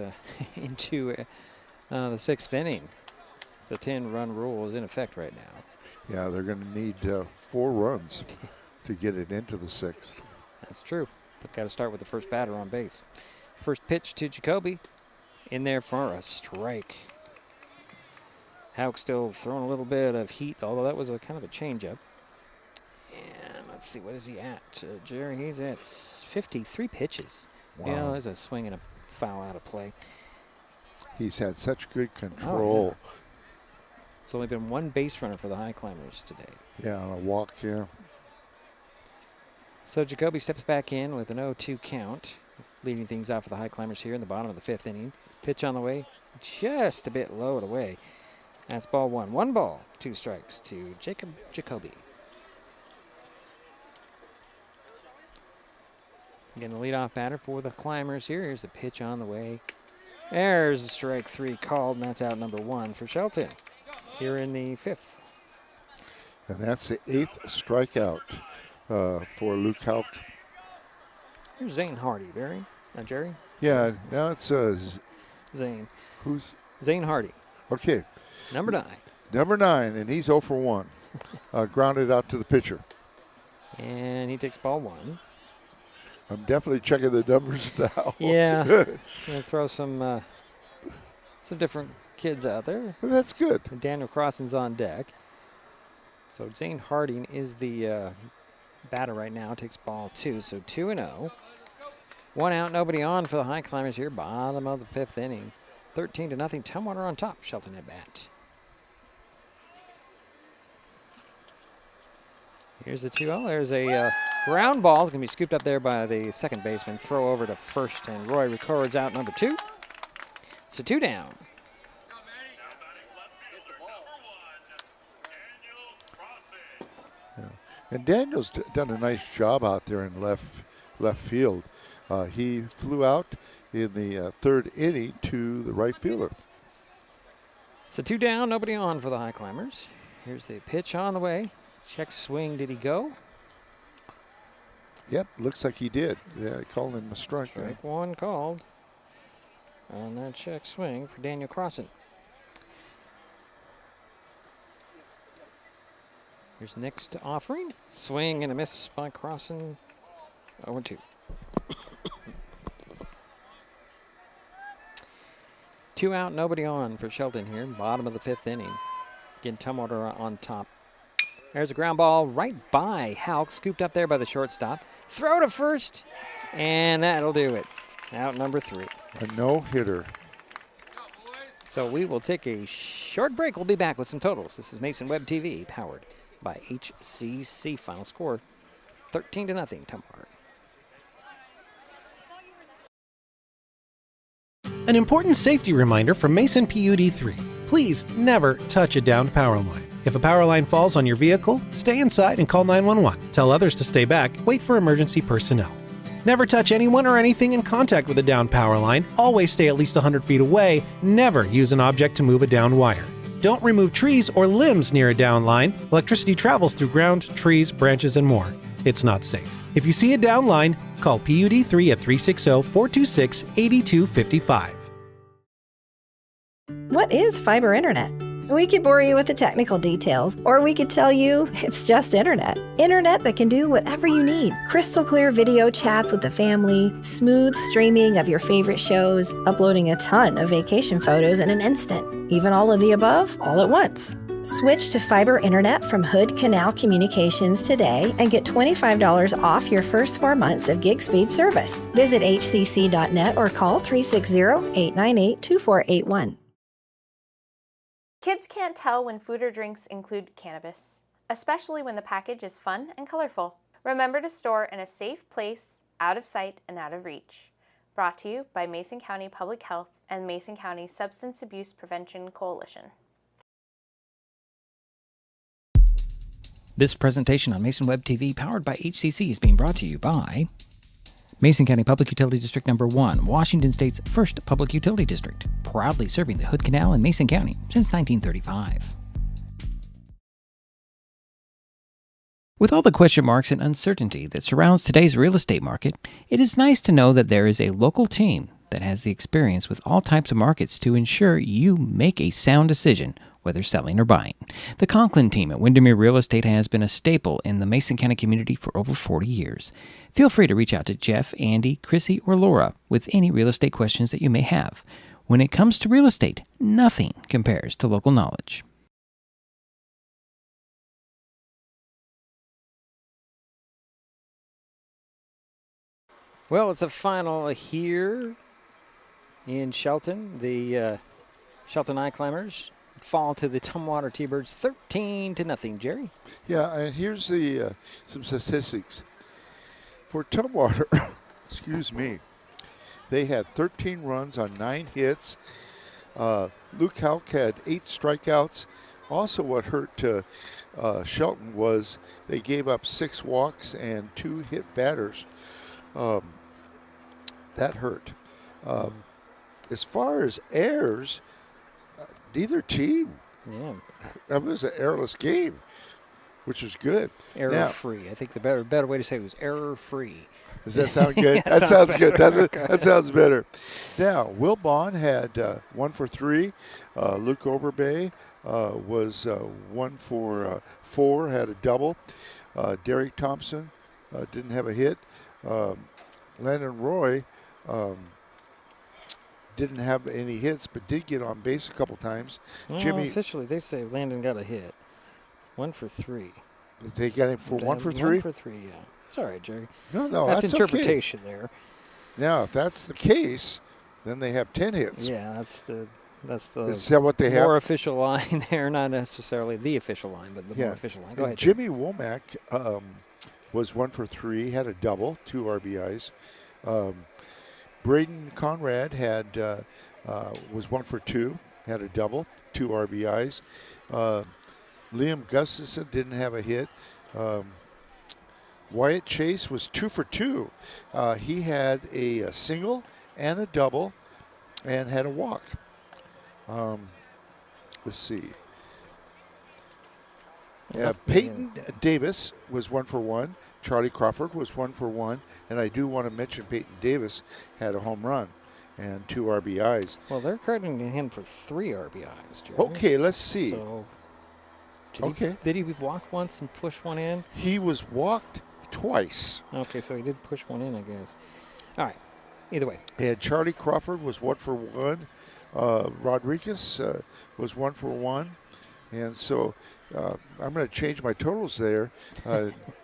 S2: into the 6th inning. The 10-run rule is in effect right now.
S3: Yeah, they're going to need 4 runs to get it into the 6th.
S2: That's true. But got to start with the first batter on base. First pitch to Jacoby. In there for a strike. Houck still throwing a little bit of heat, although that was a kind of a changeup. And let's see, what is he at? Jerry, he's at 53 pitches.
S3: Wow.
S2: Yeah, there's a swing and a foul out of play.
S3: He's had such good control.
S2: Oh, yeah. It's only been 1 base runner for the Highclimbers today.
S3: Yeah, on a walk, yeah.
S2: So Jacoby steps back in with an 0-2 count, leading things off for the Highclimbers here in the bottom of the 5th inning. Pitch on the way, just a bit low and away. That's ball 1. 1 ball, 2 strikes to Jacoby. Again, the leadoff batter for the Climbers here. Here's the pitch on the way. There's strike 3 called, and that's out number 1 for Shelton here in the 5th.
S3: And that's the 8th strikeout for Luke Houck.
S2: Here's Zane Hardy, Jerry?
S3: Yeah, now it's
S2: Zane.
S3: Who's?
S2: Zane Hardy.
S3: Okay.
S2: Number 9.
S3: Number 9, and he's 0 for 1. Grounded out to the pitcher.
S2: And he takes ball 1.
S3: I'm definitely checking the numbers now.
S2: Yeah. Gonna throw some different kids out there.
S3: Well, that's good.
S2: And Daniel Crossan's on deck. So Zane Harding is the batter right now. Takes ball 2. So 2-0. 1 out, nobody on for the Highclimbers here. Bottom of the 5th inning. 13-0. Tumwater on top. Shelton at bat. Here's the 2-0. There's a ground ball. It's going to be scooped up there by the second baseman. Throw over to first, and Roy records out number 2. So 2 down.
S3: Yeah. And Daniel's done a nice job out there in left field. He flew out in the 3rd inning to the right fielder.
S2: So 2 down, nobody on for the Highclimbers. Here's the pitch on the way. Check swing, did he go?
S3: Yep, looks like he did. Yeah, he called him a strike.
S2: Strike 1 called on that check swing for Daniel Crossan. Here's next offering. Swing and a miss by Crossan. 0-2. 2 out, nobody on for Shelton here. Bottom of the 5th inning. Again, Tumwater on top. There's a ground ball right by Houck, scooped up there by the shortstop. Throw to first, and that'll do it. Out number 3.
S3: A no-hitter.
S2: So we will take a short break. We'll be back with some totals. This is Mason Web TV, powered by HCC. Final score, 13-0, Tumwater.
S6: An important safety reminder from Mason PUD3. Please never touch a downed power line. If a power line falls on your vehicle, stay inside and call 911. Tell others to stay back. Wait for emergency personnel. Never touch anyone or anything in contact with a downed power line. Always stay at least 100 feet away. Never use an object to move a downed wire. Don't remove trees or limbs near a downed line. Electricity travels through ground, trees, branches, and more. It's not safe. If you see a downed line, call PUD3 at 360-426-8255.
S4: What is fiber internet? We could bore you with the technical details, or we could tell you it's just internet. Internet that can do whatever you need. Crystal clear video chats with the family, smooth streaming of your favorite shows, uploading a ton of vacation photos in an instant. Even all of the above, all at once. Switch to fiber internet from Hood Canal Communications today and get $25 off your first 4 months of gig speed service. Visit hcc.net or call 360-898-2481.
S5: Kids can't tell when food or drinks include cannabis, especially when the package is fun and colorful. Remember to store in a safe place, out of sight and out of reach. Brought to you by Mason County Public Health and Mason County Substance Abuse Prevention Coalition.
S7: This presentation on Mason Web TV, powered by HCC, is being brought to you by Mason County Public Utility District Number 1, Washington State's first public utility district, proudly serving the Hood Canal in Mason County since 1935. With all the question marks and uncertainty that surrounds today's real estate market, it is nice to know that there is a local team that has the experience with all types of markets to ensure you make a sound decision, whether selling or buying. The Conklin team at Windermere Real Estate has been a staple in the Mason County community for over 40 years. Feel free to reach out to Jeff, Andy, Chrissy, or Laura with any real estate questions that you may have. When it comes to real estate, nothing compares to local knowledge.
S2: Well, it's a final here in Shelton. The Shelton Highclimbers fall to the Tumwater T-Birds 13-0. Jerry?
S3: Yeah, and here's the some statistics. For Tumwater, excuse me, they had 13 runs on 9 hits. Luke Houck had 8 strikeouts. Also, what hurt Shelton was they gave up 6 walks and 2 hit batters. That hurt. As far as errors, neither team.
S2: Yeah.
S3: That was an errorless game, which was good.
S2: Error-free. I think the better way to say it was error-free.
S3: Does that sound good?
S2: Yeah,
S3: that sounds good, doesn't it? That sounds better. Now, Will Bond had 1 for 3. Luke Overbay was 1 for 4, had a double. Derek Thompson didn't have a hit. Landon Roy didn't have any hits, but did get on base a couple times.
S2: Well,
S3: Jimmy,
S2: officially, they say Landon got a hit. 1 for 3.
S3: They got him for 1 for 3?
S2: 1 for 3, yeah. It's all right, Jerry.
S3: No,
S2: that's interpretation
S3: okay.
S2: there.
S3: Now, if that's the case, then they have 10 hits.
S2: Yeah, that's the
S3: Is that what they have?
S2: more official line there, not necessarily the official line, but the more official line. Go ahead.
S3: Jimmy Womack was 1 for 3, had a double, 2 RBIs. Braden Conrad was 1 for 2, had a double, 2 RBIs. Liam Gustafson didn't have a hit. Wyatt Chase was 2 for 2. He had a single and a double and had a walk. Let's see. Peyton Davis was 1 for 1. Charlie Crawford was 1 for 1. And I do want to mention Peyton Davis had a home run and 2 RBIs.
S2: Well, they're crediting him for 3 RBIs, Jerry.
S3: Okay, let's see.
S2: So, did he walk once and push one in?
S3: He was walked twice.
S2: Okay, so he did push one in, I guess. All right. Either way.
S3: And Charlie Crawford was 1 for 1. Rodriguez was 1 for 1. And so I'm going to change my totals there.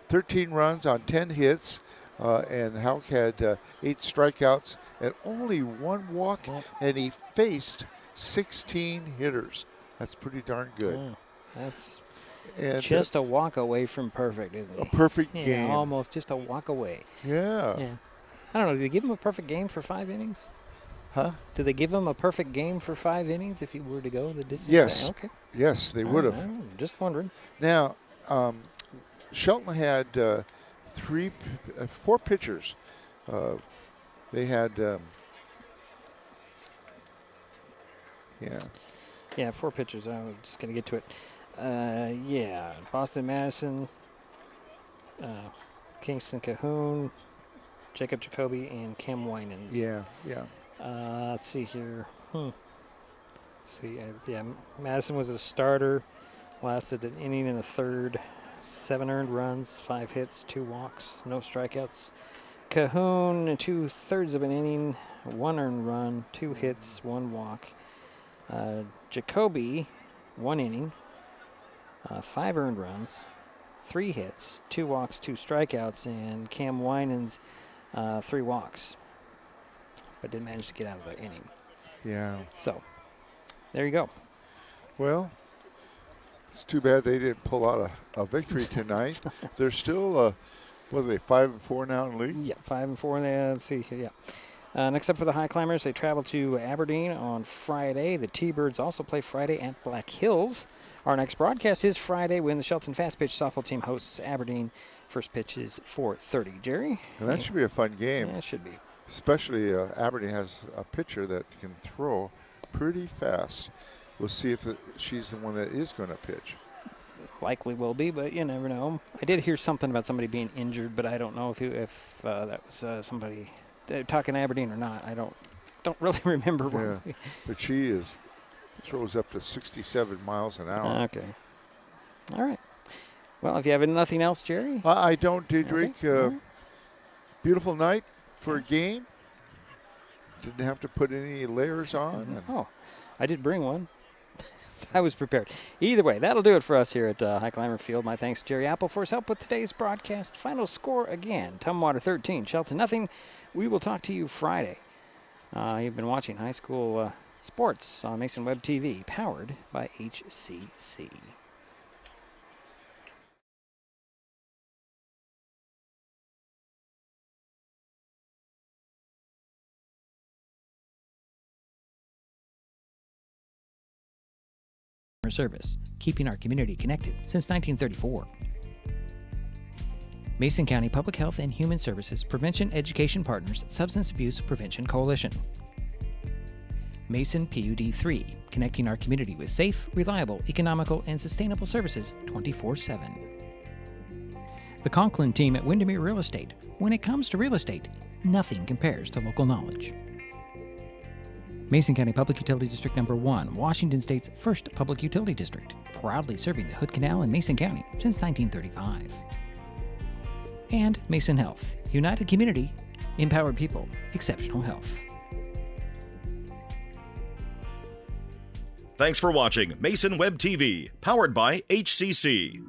S3: 13 runs on 10 hits. And Houck had 8 strikeouts and only 1 walk. And he faced 16 hitters. That's pretty darn good.
S2: That's
S3: and
S2: just a walk away from perfect, isn't he?
S3: A perfect game.
S2: Almost just a walk away.
S3: Yeah.
S2: I don't know. Did they give him a perfect game for 5 innings?
S3: Huh?
S2: Did they give him a perfect game for 5 innings if he were to go the distance?
S3: Yes.
S2: Okay.
S3: Yes, they would have.
S2: Just wondering.
S3: Now, Shelton had 4 pitchers. They had,
S2: Yeah, 4 pitchers. I was just going to get to it. Boston Madison, Kingston Cahoon, Jacob Jacoby, and Cam Winans.
S3: Yeah.
S2: Let's see here. Madison was a starter, lasted an inning and a third, 7 earned runs, 5 hits, 2 walks, no strikeouts. Cahoon, 2/3 of an inning, 1 earned run, 2 hits, 1 walk. Jacoby, 1 inning, 5 earned runs, 3 hits, 2 walks, 2 strikeouts, and Cam Winans, 3 walks, but didn't manage to get out of the inning.
S3: Yeah.
S2: So, there you go.
S3: Well, it's too bad they didn't pull out a victory tonight. They're still, what are they, 5-4 now in the league?
S2: Yeah, 5-4. Let's see here, next up for the Highclimbers, they travel to Aberdeen on Friday. The T-Birds also play Friday at Black Hills. Our next broadcast is Friday when the Shelton Fast Pitch softball team hosts Aberdeen. First pitch is 4:30. Jerry?
S3: And that should be a fun game.
S2: Yeah, it should be.
S3: Especially Aberdeen has a pitcher that can throw pretty fast. We'll see if she's the one that is going to pitch.
S2: likely will be, but you never know. I did hear something about somebody being injured, but I don't know if that was somebody talking Aberdeen or not. I don't really remember.
S3: Yeah, but she throws up to 67 miles an hour.
S2: Okay. All right. Well, if you have nothing else, Jerry?
S3: I don't, Diedrich.
S2: Okay.
S3: Beautiful night for a game. Didn't have to put any layers on.
S2: Oh, I did bring one. I was prepared. Either way, that'll do it for us here at Highclimber Field. My thanks to Jerry Apple for his help with today's broadcast. Final score again, Tumwater 13, Shelton nothing. We will talk to you Friday. You've been watching high school sports on Mason Web TV, powered by HCC. Service, keeping our community connected since 1934. Mason County Public Health and Human Services Prevention Education Partners Substance Abuse Prevention Coalition. Mason PUD 3, connecting our community with safe, reliable, economical, and sustainable services 24/7. The Conklin team at Windermere Real Estate. When it comes to real estate, nothing compares to local knowledge. Mason County Public Utility District Number 1, Washington State's first public utility district, proudly serving the Hood Canal in Mason County since 1935. And Mason Health, united community, empowered people, exceptional health.
S1: Thanks for watching Mason Web TV, powered by HCC.